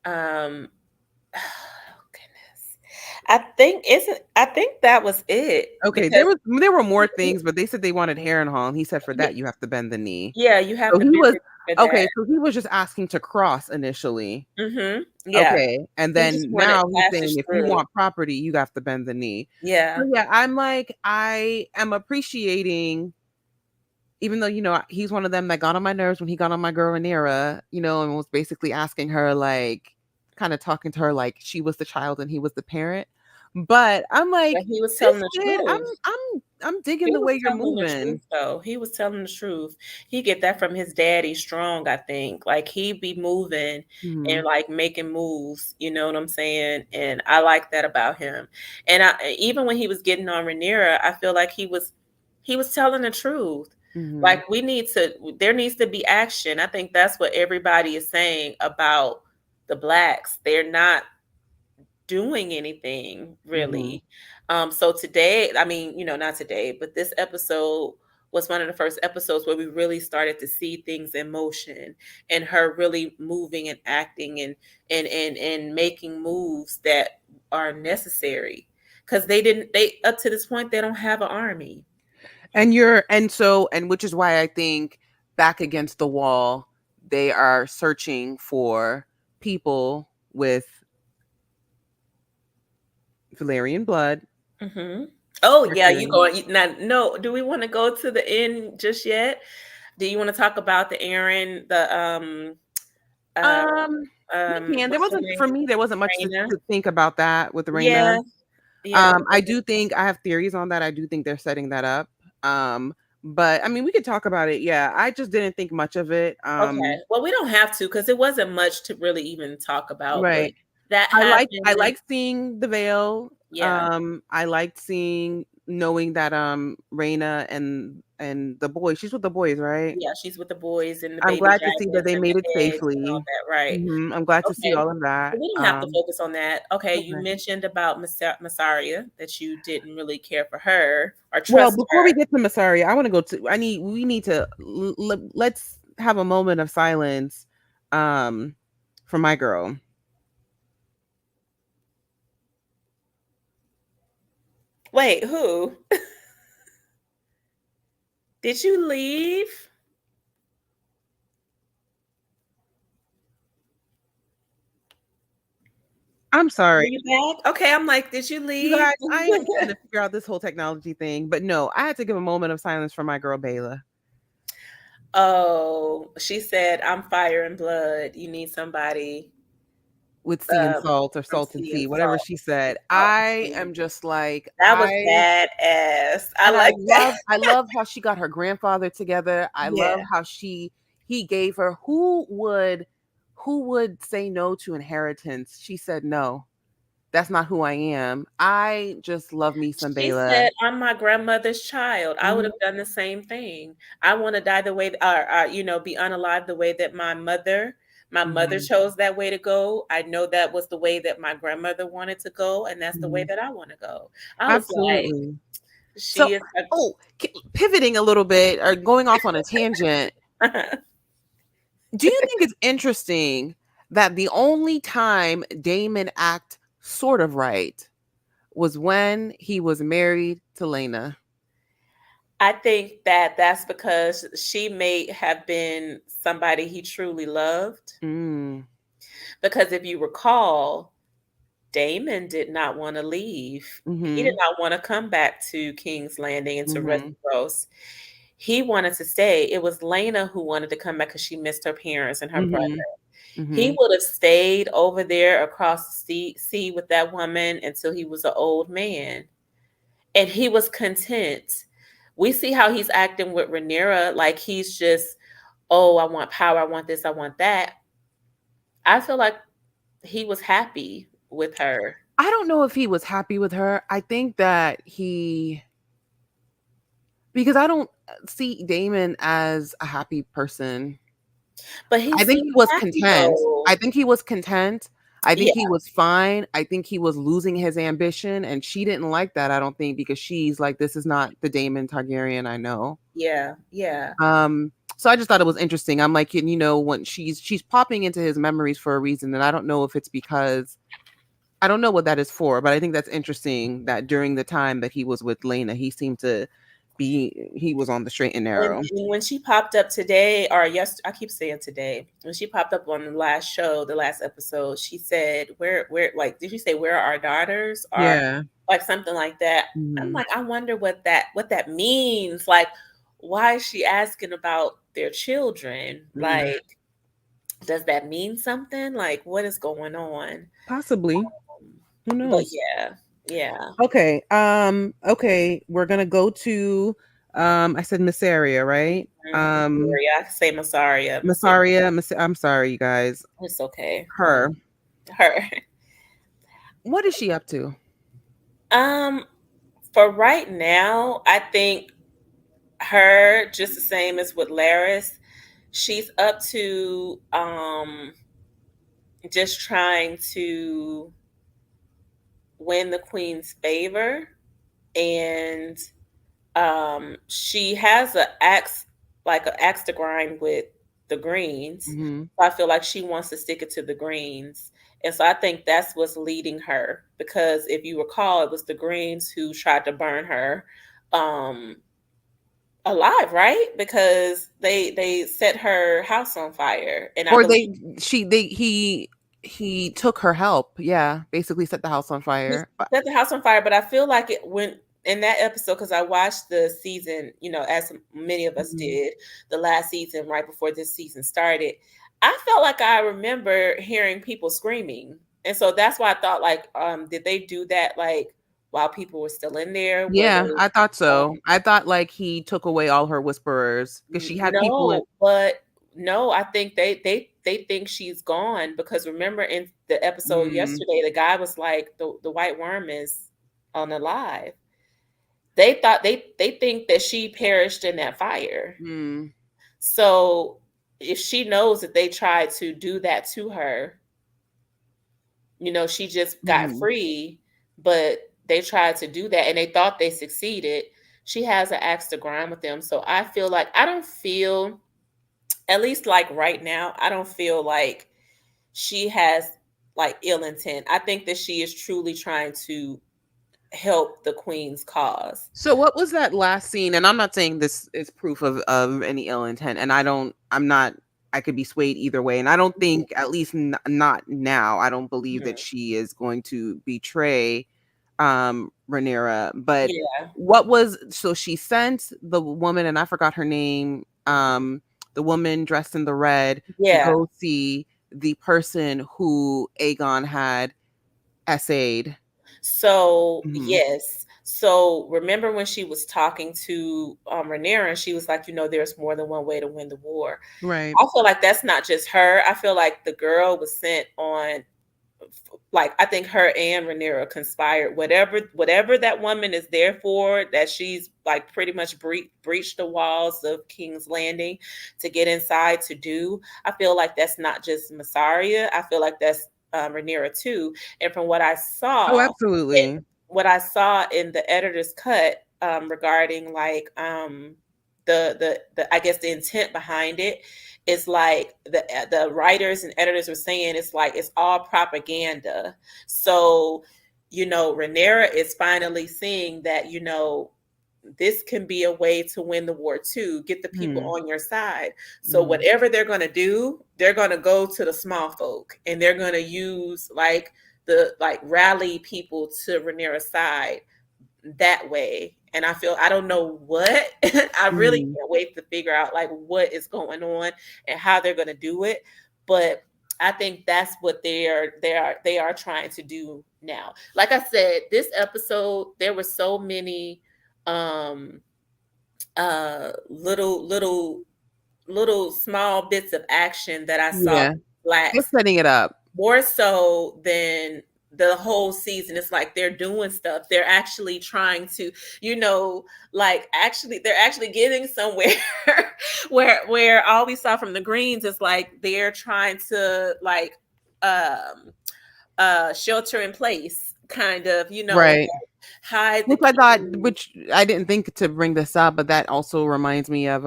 S2: um oh goodness. I think that was it
S1: Okay,
S2: because
S1: there were more things, but they said they wanted Harrenhal, and he said for that you have to bend the knee.
S2: yeah, you have
S1: So
S2: to
S1: he
S2: bend
S1: was
S2: it for that.
S1: okay, so he was just asking to cross initially.
S2: Yeah.
S1: Okay, and
S2: He just
S1: then
S2: wanted
S1: now he's saying
S2: passage
S1: if you
S2: through.
S1: want property, you have to bend the knee. So
S2: Yeah.
S1: yeah, I'm like, I am appreciating, even though he's one of them that got on my nerves when he got on my girl Rhaenyra, and was basically asking her like, kind of talking to her like she was the child and he was the parent. But I'm
S2: But
S1: like,
S2: he was telling
S1: this
S2: the
S1: kid,
S2: truth.
S1: I'm digging
S2: He
S1: the
S2: was
S1: way you're
S2: telling the
S1: moving.
S2: truth though. He was telling the truth. He get that from his daddy strong, I think. Like he be moving
S1: Mhm.
S2: and like making moves, you know what I'm saying? And I like that about him. And even when he was getting on Rhaenyra, I feel like he was telling the truth.
S1: Mm-hmm.
S2: Like there needs to be action. I think that's what everybody is saying about the blacks. They're not doing anything
S1: Mm-hmm.
S2: really. So today, I mean, not today, but this episode was one of the first episodes where we really started to see things in motion, and her really moving and acting and making moves that are necessary, because they up to this point they don't have an army.
S1: And which is why I think back against the wall, they are searching for people with Valerian blood.
S2: Hmm. Oh
S1: They're
S2: yeah, you
S1: getting
S2: going now? No, do we want to go to the end just yet? Do you want to talk about the Aaron, the uh
S1: we can. There
S2: what's her
S1: wasn't for
S2: name?
S1: me. There wasn't much
S2: Raina.
S1: to think about that with Reina.
S2: Yeah, yeah.
S1: I do think I have theories on that. I do think they're setting that up. Um, but I mean, we could talk about it. Yeah, I just didn't think much of it.
S2: Okay. Well, we don't have to because it wasn't much to really even talk about, but
S1: Right.
S2: that
S1: I
S2: happened.
S1: like seeing the veil.
S2: Yeah.
S1: I liked seeing knowing that Reina and the boys. She's with the boys, right?
S2: Yeah, she's with the boys and the
S1: I'm
S2: baby
S1: glad to see that
S2: jackets
S1: they
S2: and
S1: made it
S2: the eggs and all
S1: safely.
S2: that, right?
S1: I'm glad to see
S2: Okay.
S1: all of
S2: So
S1: that.
S2: we don't have to focus on that. Okay, you
S1: Okay.
S2: mentioned about Mysaria, that you didn't really care for her or
S1: Well,
S2: trust
S1: before we
S2: her.
S1: get to Masari, I want to go to. We need to let's have a moment of silence, um, for my girl.
S2: Wait, who? Did you leave?
S1: I'm
S2: Are
S1: sorry,
S2: you back? Okay, I'm like, did you
S1: you
S2: leave?
S1: guys. I am trying to figure out this whole technology thing, but no, I had to give a moment of silence for my girl BAELA
S2: Oh, she said, I'm fire and blood. You need somebody
S1: with sea and salt or
S2: from
S1: salt and
S2: sea and
S1: sea, whatever
S2: salt.
S1: she said.
S2: Salt and
S1: I
S2: sea.
S1: am just like
S2: That was badass. I
S1: and
S2: like that.
S1: I love how she got her grandfather together. I love
S2: Yeah.
S1: how he gave her who would say no to inheritance. She said no. That's not who I am. I just love me some
S2: She
S1: BAELA.
S2: said, I'm my grandmother's child. I would
S1: Mhm,
S2: have done the same thing. I want to die the way, or be unalive the way that my mother
S1: mhm,
S2: chose that way to go. I know that was the way that my grandmother wanted to go, and that's the way
S1: mhm.
S2: that I want to go. I was like,
S1: Absolutely. So,
S2: she is
S1: oh, pivoting a little bit or going off on a tangent,
S2: a
S1: do you think it's interesting that the only time Damon act sort of right was when he was married to Lena?
S2: I think that that's because she may have been somebody he truly loved.
S1: Mm,
S2: Because if you recall, Damon did not want to leave. He did
S1: mhm,
S2: not want to come back to King's Landing and to
S1: mhm,
S2: Westeros. He wanted to stay. It was Lena who wanted to come back because she missed her parents and her brother.
S1: mhm,
S2: He
S1: mhm,
S2: would have stayed over there across the sea with that woman until he was an old man. And he was content. We see how he's acting with Rhaenyra, like he's just, oh, I want power, I want this, I want that. I feel like he was happy with her.
S1: I don't know if he was happy with her. I think that because I don't see Damon as a happy person.
S2: But he
S1: I think he
S2: seemed
S1: was
S2: happy
S1: content. I
S2: though.
S1: think he was content. I think
S2: Yeah,
S1: he was fine. I think he was losing his ambition, and she didn't like that, I don't think, because she's like, "This is not the Daemon Targaryen I know."
S2: yeah, yeah.
S1: So I just thought it was interesting. I'm like, and when she's popping into his memories for a reason, and I don't know if it's because I don't know what that is for, but I think that's interesting that during the time that he was with Lena, he was on the straight and
S2: And,
S1: narrow.
S2: and when she popped up today, or yes, I keep saying today, when she popped up on the last show, the last episode, she said, like, did you say, where are our daughters? Or
S1: Yeah.
S2: like something like that. I'm
S1: Mhm.
S2: like, I wonder what that means. Like, why is she asking about their children?
S1: Mhm.
S2: Like, does that mean something? Like, what is going on?
S1: Possibly. Who
S2: But
S1: knows?
S2: yeah, yeah.
S1: Okay, we're gonna go to I said Missaria, right?
S2: Mysaria. I say Mysaria. Mysaria.
S1: Missaria, I'm sorry, you guys.
S2: It's okay.
S1: Her.
S2: Her.
S1: What is she up to?
S2: Um, for right now, I think her, just the same as with Laris, she's up to just trying to win the queen's favor, and she has a axe, like an axe to grind with the greens.
S1: Mm-hmm.
S2: So I feel like she wants to stick it to the greens. And so I think that's what's leading her, because if you recall, it was the greens who tried to burn her um alive, right? Because they set her house on fire. And I
S1: Or
S2: believe
S1: he took her help. Yeah, basically set the house on
S2: he
S1: fire.
S2: set the house on fire, but I feel like it went in that episode, because I watched the season, as many of us
S1: Mhm.
S2: did, the last season right before this season started. I felt like I remember hearing people screaming, and so that's why I thought, like, did they do that like while people were still in there? Were
S1: Yeah,
S2: they?
S1: I thought
S2: Um,
S1: so. I thought like he took away all her whisperers because she had people in.
S2: no, but no, I think they think she's gone, because remember in the episode
S1: Mm,
S2: yesterday, the guy was like, the white worm is unalive. They think that she perished in that fire.
S1: mm,
S2: So if she knows that they tried to do that to her, she just got
S1: mhm.
S2: free, but they tried to do that and they thought they succeeded. She has an axe to grind with them. So I feel like, I don't feel, at least like right now, I don't feel like she has like ill intent. I think that she is truly trying to help the queen's cause.
S1: So what was that last scene? And I'm not saying this is proof of any ill intent, and I'm not. I could be swayed either way, and I don't think, at least not now. I don't believe that
S2: Mhm.
S1: she is going to betray Rhaenyra. But
S2: Yeah,
S1: what was, so she sent the woman, and I forgot her name, the woman dressed in the red, to
S2: yeah.
S1: go see the person who Aegon had essayed.
S2: So
S1: Mhm.
S2: yes. So remember when she was talking to Rhaenyra, and she was like, there's more than one way to win the war.
S1: Right.
S2: I feel like that's not just her. I feel like the girl was sent on, like, I think her and Rhaenyra conspired. Whatever that woman is there for, that she's like pretty much breached the walls of King's Landing to get inside to do. I feel like that's not just Mysaria. I feel like that's Rhaenyra too. And from
S1: Oh,
S2: it,
S1: absolutely.
S2: what I saw in the editor's cut, regarding like the I guess the intent behind it is like the writers and editors were saying, it's like it's all propaganda. So, Rhaenyra is finally seeing that, this can be a way to win the war too, get the people
S1: Hmm.
S2: on your side. So
S1: Mhm.
S2: whatever they're going to do, they're going to go to the small folk, and they're going to use like the like rally people to Rhaenyra's side that way. And I feel, I don't know what. I really
S1: Mhm.
S2: can't wait to figure out like what is going on and how they're going to do it. But I think that's what they are trying to do now. Like I said, this episode, there were so many um little small bits of action that I saw
S1: Yeah, they're
S2: blacks,
S1: setting it up.
S2: more so than the whole season. It's like they're doing stuff. They're actually trying to, like, actually they're actually getting somewhere. Where all we saw from the greens is like they're trying to like shelter in place, kind of,
S1: Right.
S2: hide the
S1: Which I thought,
S2: king.
S1: which I didn't think to bring this up, but that also reminds me of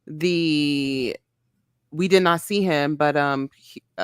S1: the we did not see him, but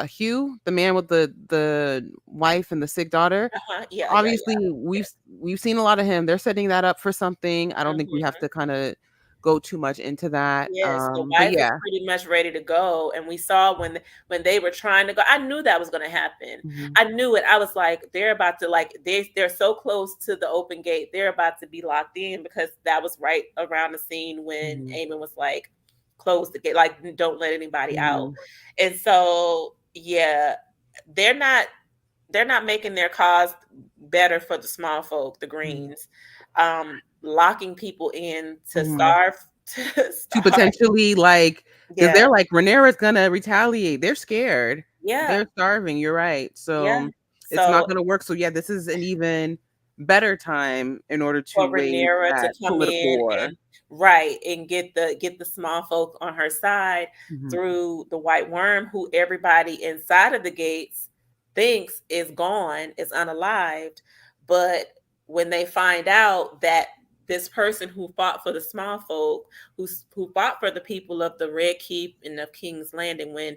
S1: Hugh, the man with the wife and the sick daughter.
S2: Uh-huh. Yeah, yeah,
S1: Obviously, we've seen a lot of him. They're setting that up for something. I
S2: yeah.
S1: don't think we have
S2: Mhm.
S1: to kind of go too much into that.
S2: Yes, the
S1: But
S2: wife is
S1: yeah.
S2: pretty much ready to go, and we saw when they were trying to go. I knew that was going to happen.
S1: Mhm.
S2: I knew it. I was like, they're about to, like, they're so close to the open gate. They're about to be locked in, because that was right around the scene when
S1: Mhm.
S2: Aemond was like, close the gate, like, don't let anybody out.
S1: Mhm.
S2: And so, yeah, they're not they're not making their cause better for the small folk, the
S1: Mhm.
S2: greens, locking people in to
S1: Mhm.
S2: starve, to
S1: To
S2: starve.
S1: potentially, like, because
S2: Yeah,
S1: they're like, Rhaenyra's gonna retaliate. They're scared.
S2: yeah,
S1: They're starving. You're right.
S2: yeah.
S1: So it's not
S2: So
S1: gonna work. So yeah, this is an even. better time in order to
S2: For
S1: wage
S2: Rhaenyra to
S1: that
S2: come
S1: political
S2: in
S1: war.
S2: and right and get the small folk on her side
S1: Mhm.
S2: through the White Worm, who everybody inside of the gates thinks is gone, is unalived. But when they find out that this person who fought for the small folk, who fought for the people of the Red Keep and of King's Landing, when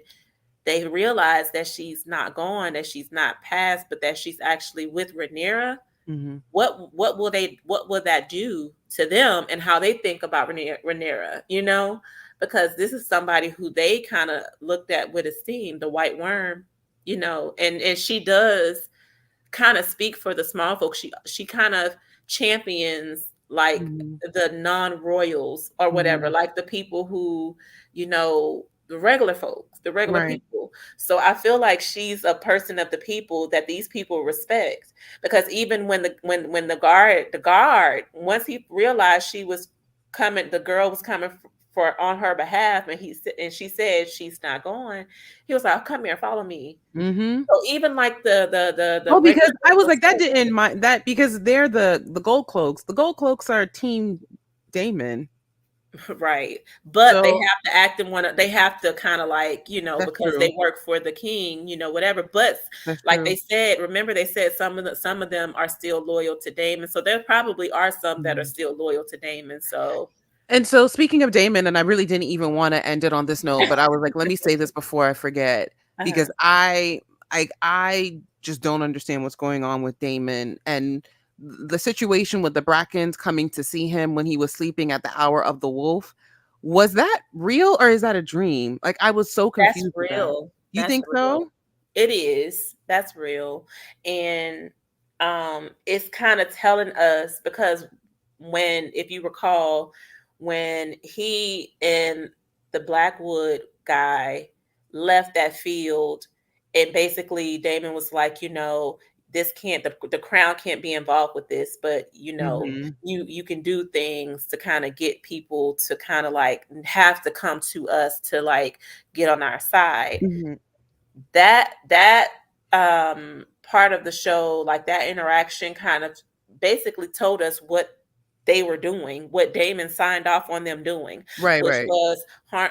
S2: they realize that she's not gone, that she's not passed, but that she's actually with Rhaenyra,
S1: Mhm.
S2: what will that do to them and how they think about Rhaenyra, because this is somebody who they kind of looked at with esteem, the White Worm, and she does kind of speak for the small folks. She kind of champions like
S1: Mhm.
S2: the non-royals or whatever,
S1: Mhm.
S2: like the people who, the regular folks, the regular
S1: Right.
S2: people. So I feel like she's a person of the people that these people respect, because even when the guard, once he realized she was coming, the girl was coming for on her behalf, and she said she's not going, he was like, oh, come here, follow me.
S1: Mhm.
S2: So even like the
S1: Oh, because
S2: regular
S1: I was
S2: regular
S1: like, that
S2: soldiers,
S1: didn't mind that because they're the gold cloaks. The gold cloaks are team Daemon.
S2: right? But they
S1: So
S2: have to act in they have to kind of like,
S1: that's
S2: because
S1: true.
S2: they work for the king, whatever. But
S1: That's
S2: like they
S1: true.
S2: said, remember they said some of them are still loyal to Damon. So there probably are some that are
S1: Mhm.
S2: still loyal to Damon. So
S1: And so speaking of Damon, and I really didn't even want to end it on this note, but I was like, let me say this before I forget
S2: uh-huh.
S1: because I just don't understand what's going on with Damon and the situation with the Brackens coming to see him when he was sleeping at the hour of the wolf. Was that real or is that a dream? Like I was so
S2: That's
S1: confused with that.
S2: real.
S1: You
S2: That's
S1: think
S2: real.
S1: so?
S2: It is. That's real. And it's kind of telling us, because if you recall, when he and the Blackwood guy left that field, and basically Damon was like, this can't, the crown can't be involved with this, but
S1: Mhm.
S2: you can do things to kind of get people to kind of like have to come to us to like get on our side.
S1: Mhm.
S2: That part of the show, like that interaction, kind of basically told us what they were doing, what Damon signed off on them doing,
S1: Right,
S2: which
S1: right.
S2: was harm,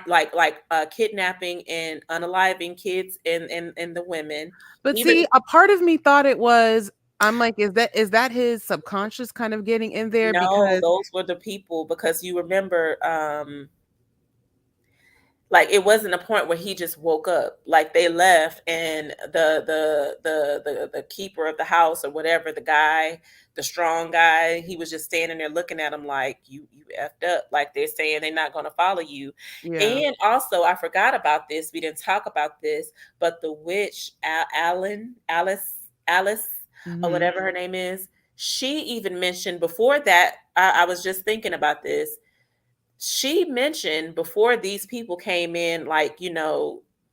S2: kidnapping and unaliving kids and the women.
S1: But
S2: Even
S1: see, a part of me thought it was I'm like, is that his subconscious kind of getting in there
S2: no,
S1: because
S2: those were the people, because you remember, like it wasn't a point where he just woke up, like they left, and the keeper of the house or whatever, the guy, the strong guy, he was just standing there looking at him like, you effed up, like they're saying they're not going to follow you.
S1: yeah.
S2: And also, I forgot about this, we didn't talk about this, but the witch, Alice, or
S1: Mhm.
S2: whatever her name is, she even mentioned before that, I was just thinking about this, she mentioned before these people came in, like,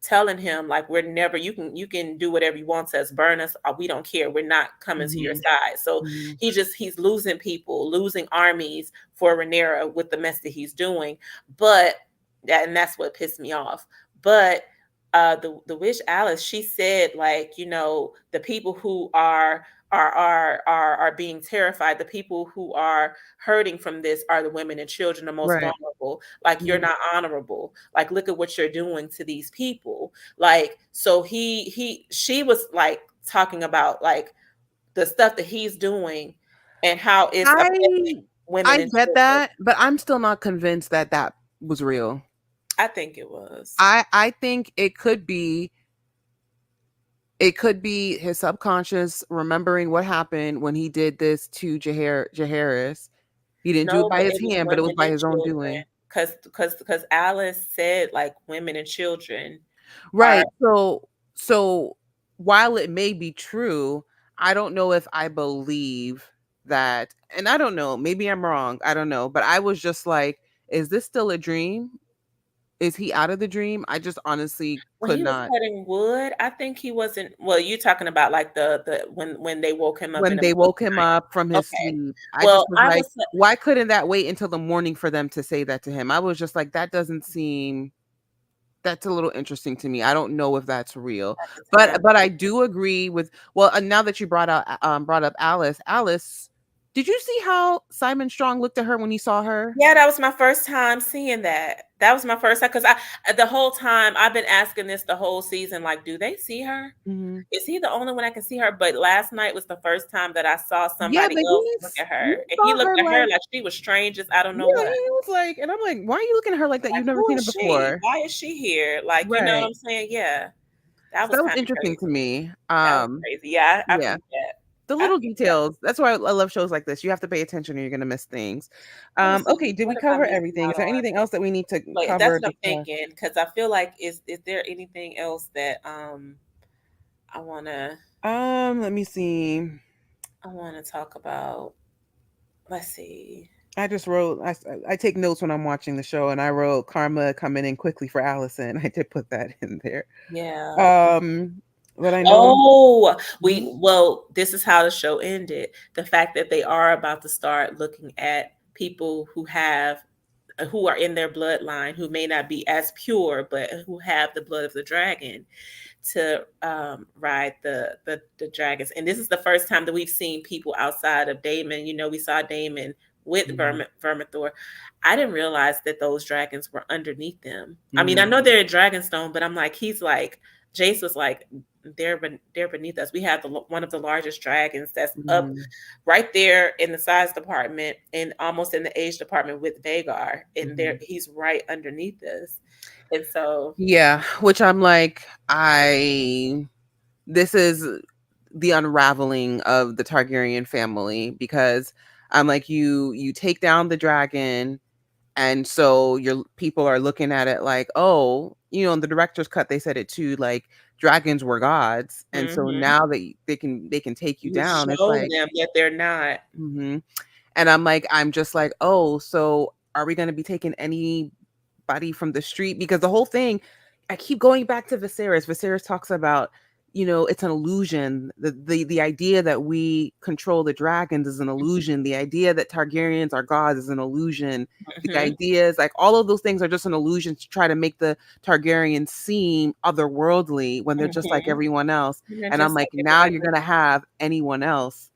S2: telling him like, we're never, you can do whatever you want to us, burn us, we don't care, we're not coming to your
S1: Mhm.
S2: side. So
S1: Mhm.
S2: he's losing people, losing armies for Rhaenyra with the mess that he's doing. But that's what pissed me off. But the witch Alice, she said, like, the people who are being terrified, the people who are hurting from this are the women and children, the most
S1: Right.
S2: vulnerable. Like, you're
S1: Mhm.
S2: not honorable, like look at what you're doing to these people. Like, so she was like talking about like the stuff that he's doing and how it's
S1: I
S2: affecting women
S1: I
S2: and
S1: get
S2: children.
S1: that, but I'm still not convinced that that was real.
S2: I think it was.
S1: I think it could be his subconscious remembering what happened when he did this to Jacerys. He didn't do it
S2: No,
S1: by
S2: but
S1: his
S2: it was
S1: hand, but it was
S2: women
S1: by
S2: and
S1: his own
S2: children,
S1: doing.
S2: because Alice said like women and children are.
S1: Right. So while it may be true, I don't know if I believe that. And I don't know, maybe I'm wrong. I don't know, but I was just like, is this still a dream? Is he out of the dream? I just honestly
S2: When
S1: could
S2: he was
S1: not.
S2: cutting wood, I think he wasn't. Well, you talking about like the when they woke him up in
S1: When
S2: the
S1: they
S2: middle of
S1: woke
S2: the
S1: him
S2: night.
S1: up from his
S2: Okay.
S1: sleep, I just
S2: Well,
S1: was
S2: I
S1: like,
S2: was
S1: why couldn't that wait until the morning for them to say that to him? I was just like, that doesn't seem that's a little interesting to me. I don't know if that's real,
S2: at the time.
S1: but I do agree with. Well, now that you brought up Alice, did you see how Simon Strong looked at her when he saw her?
S2: Yeah, that was my first time seeing that. That was my first time because I the whole time I've been asking this the whole season, like, do they see her?
S1: Hmm.
S2: Is he the only one that can see her? But last night was the first time that I saw
S1: Yeah,
S2: somebody
S1: but
S2: else look at
S1: he
S2: her, and he
S1: saw
S2: looked
S1: her
S2: at her
S1: like,
S2: like she was strange as I don't know
S1: yeah,
S2: what.
S1: he was like, and I'm like, why are you looking at her like that?
S2: Like,
S1: You've never
S2: who
S1: seen her
S2: is she?
S1: before,
S2: Why is she here? Like, you know what
S1: right?
S2: I'm saying? Yeah, that
S1: So
S2: was
S1: that was
S2: kind of
S1: interesting to
S2: crazy.
S1: me.
S2: That was crazy. Yeah, I
S1: Yeah.
S2: think that.
S1: The
S2: I
S1: little
S2: think that.
S1: details. That's why I love shows like this. You have to pay attention or you're gonna miss things.
S2: Let me see.
S1: Okay, did we
S2: What am I
S1: cover
S2: missing
S1: everything?
S2: out
S1: Is there
S2: on?
S1: anything else that we need to
S2: Wait, that's
S1: cover?
S2: what I'm thinking because I feel like is there anything else that I wanna
S1: Let me see.
S2: I wanna talk about? Let's see.
S1: I just wrote. I take notes when I'm watching the show, and I wrote karma coming in quickly for Allison. I did put that in there.
S2: Yeah.
S1: Um, but I know.
S2: Oh,
S1: Mhm.
S2: this is how the show ended. The fact that they are about to start looking at people who are in their bloodline who may not be as pure, but who have the blood of the dragon to ride the dragons. And this is the first time that we've seen people outside of Daemon. You know, we saw Daemon with
S1: Mhm.
S2: Vermithor. I didn't realize that those dragons were underneath them. I mean, I
S1: Mhm.
S2: know they're in Dragonstone, but I'm like, he's like, Jace was like, they're beneath us. We have one of the largest dragons that's up
S1: Mhm.
S2: right there in the size department and almost in the age department with Vagar, and there
S1: Mhm.
S2: he's right underneath us. And so,
S1: Yeah, which I'm like, this is the unraveling of the Targaryen family because I'm like, you take down the dragon, and so your people are looking at it like, oh, in the director's cut they said it too, like dragons were gods, and so
S2: mhm.
S1: now that they can take you
S2: You
S1: down, it's
S2: show
S1: like,
S2: them that they're not.
S1: mhm. And I'm just like, oh, so are we going to be taking anybody from the street? Because the whole thing, I keep going back to Viserys. Viserys talks about, it's an illusion. The idea that we control the dragons is an illusion. The idea that Targaryens are gods is an illusion. The
S2: Mhm,
S1: ideas, like all of those things, are just an illusion to try to make the Targaryens seem otherworldly when they're just like
S2: mhm.
S1: everyone else.
S2: And they're
S1: And I'm
S2: just
S1: like,
S2: like
S1: now
S2: everyone
S1: you're
S2: else
S1: gonna have anyone else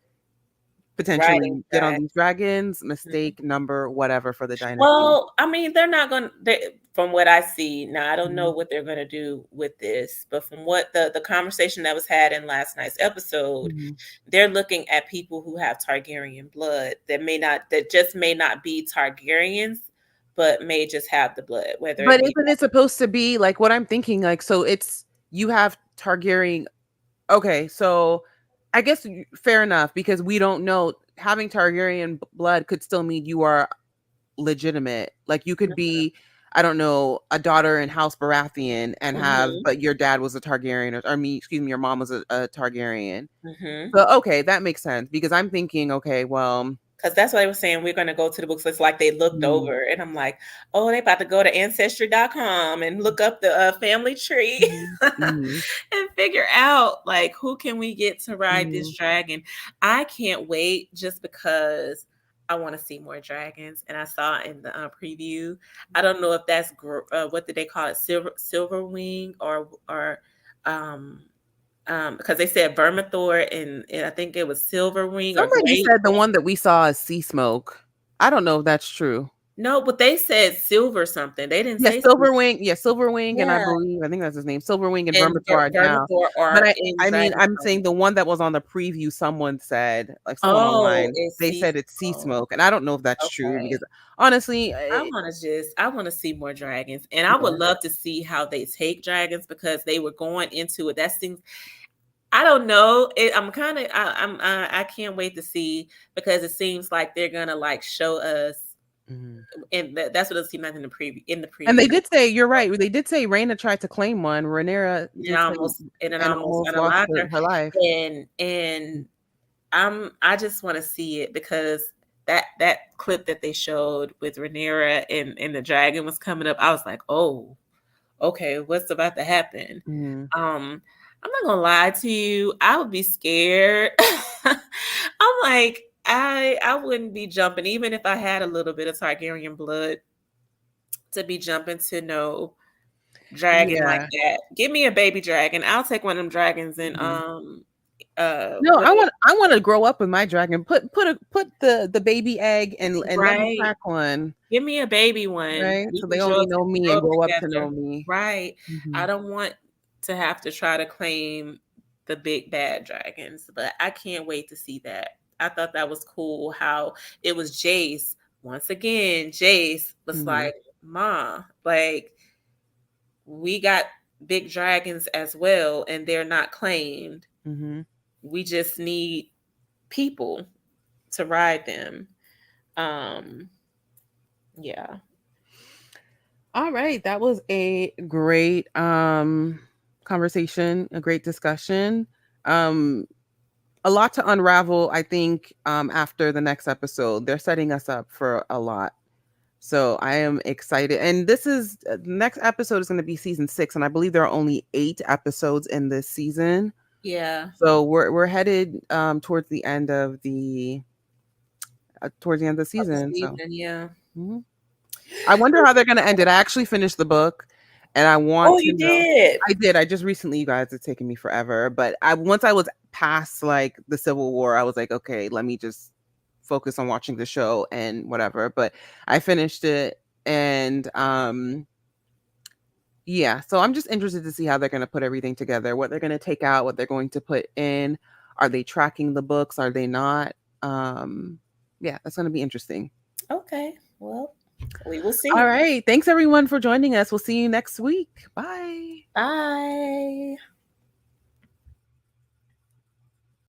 S2: riding
S1: potentially get on
S2: drag.
S1: these dragons,
S2: Mhm.
S1: mistake number whatever for the dynasty.
S2: Well, I mean, they're not going to, from what I see, now I don't know
S1: Mhm,
S2: what they're going to do with this, but from what the conversation that was had in last night's episode,
S1: mhm.
S2: they're looking at people who have Targaryen blood that just may not be Targaryens, but may just have the blood, whether it
S1: But
S2: be.
S1: isn't it supposed to be like what I'm thinking? Like, so it's you have Targaryen. Okay, so I guess fair enough because we don't know having Targaryen blood could still mean you are legitimate. Like you could be, I don't know, a daughter in House Baratheon and have,
S2: Mhm,
S1: but your dad was a Targaryen, or me, excuse me, your mom was a Targaryen.
S2: mhm.
S1: So okay, that makes sense because I'm thinking, okay, well,
S2: 'Cause that's what they were saying, "We're gonna go to the books." It's like they looked
S1: mm,
S2: over, and I'm like, "Oh, they about to go to ancestry.com and look up the, family tree
S1: mhm, mhm,
S2: and figure out, like, who can we get to ride this
S1: mhm.
S2: dragon." I can't wait just because I wanna see more dragons, and I saw in the, preview. I don't know if that's what did they call it? Silver wing um, because they said Vermithor and I think it was Silverwing or
S1: Somebody
S2: Gray.
S1: said the one that we saw is sea smoke. I don't know if that's true.
S2: No, but they said silver something. They didn't
S1: Yeah,
S2: say silver.
S1: Silverwing, and
S2: Yeah,
S1: I think that's his name, Silverwing and
S2: and
S1: Vermithor are down.
S2: Vermithor
S1: But
S2: are in
S1: I mean, I'm
S2: Dragonstone.
S1: saying the one that was on the preview, someone said, like someone
S2: Oh,
S1: online,
S2: it's
S1: they
S2: sea
S1: said it's sea
S2: smoke.
S1: smoke, and I don't know if that's true
S2: Okay.
S1: because honestly,
S2: I wanna see more dragons, and I would
S1: yeah.
S2: love to see how they take dragons because they were going into it. That seems I don't know. I'm kinda I can't wait to see because it seems like they're gonna, like, show us
S1: Mhm.
S2: and that's what it seemed like in the
S1: And they
S2: preview.
S1: did say, you're right, they did say Rhaena tried to claim one. Rhaenyra
S2: And
S1: did say
S2: it
S1: and
S2: almost
S1: almost lost
S2: unalive her,
S1: her life.
S2: and I just wanna see it because that clip that they showed with Rhaenyra and the dragon was coming up, I was like, "Oh, okay, what's about to happen?"
S1: Mhm.
S2: I'm not gonna lie to you, I would be scared. I'm like, I wouldn't be jumping even if I had a little bit of Targaryen blood to be jumping to know. dragon like
S1: Yeah.
S2: that. Give me a baby dragon. I'll take one of them dragons and
S1: Mhm. No,
S2: what
S1: I want to grow up with my dragon. Put the baby egg and let me
S2: right.
S1: crack one,
S2: Give me a baby one.
S1: right?
S2: We
S1: So
S2: can
S1: they only know me
S2: grow
S1: and
S2: up
S1: grow up to know
S2: together.
S1: me.
S2: Right. I
S1: Mhm.
S2: don't want to have to try to claim the big bad dragons, but I can't wait to see that. I thought that was cool how it was Jace. Once again, Jace was
S1: Mhm.
S2: like, Ma, like, we got big dragons as well, and they're not claimed.
S1: Mhm.
S2: We just need people to ride them. Um, yeah.
S1: All right, that was a great conversation, a great discussion. Um a lot to unravel, I think, after the next episode. They're setting us up for a lot. So I am excited. And this is the next episode is going to be season 6, and I believe there are only 8 episodes in this season.
S2: Yeah.
S1: So we're headed towards the end of the
S2: Of the
S1: season. So
S2: season, yeah.
S1: mhm. I wonder how they're going to end it. I actually finished the book, and I want
S2: Oh,
S1: to
S2: you
S1: know.
S2: did?
S1: I did. I just recently, you guys, it's taken me forever. But once I was past like the Civil War, I was like, okay, let me just focus on watching the show and whatever. But I finished it, and yeah. So I'm just interested to see how they're going to put everything together, what they're going to take out, what they're going to put in. Are they tracking the books? Are they not? Yeah, that's going to be interesting.
S2: Okay. Well, we will
S1: All
S2: see.
S1: right. Thanks everyone for joining us. We'll see you next week. Bye.
S2: Bye.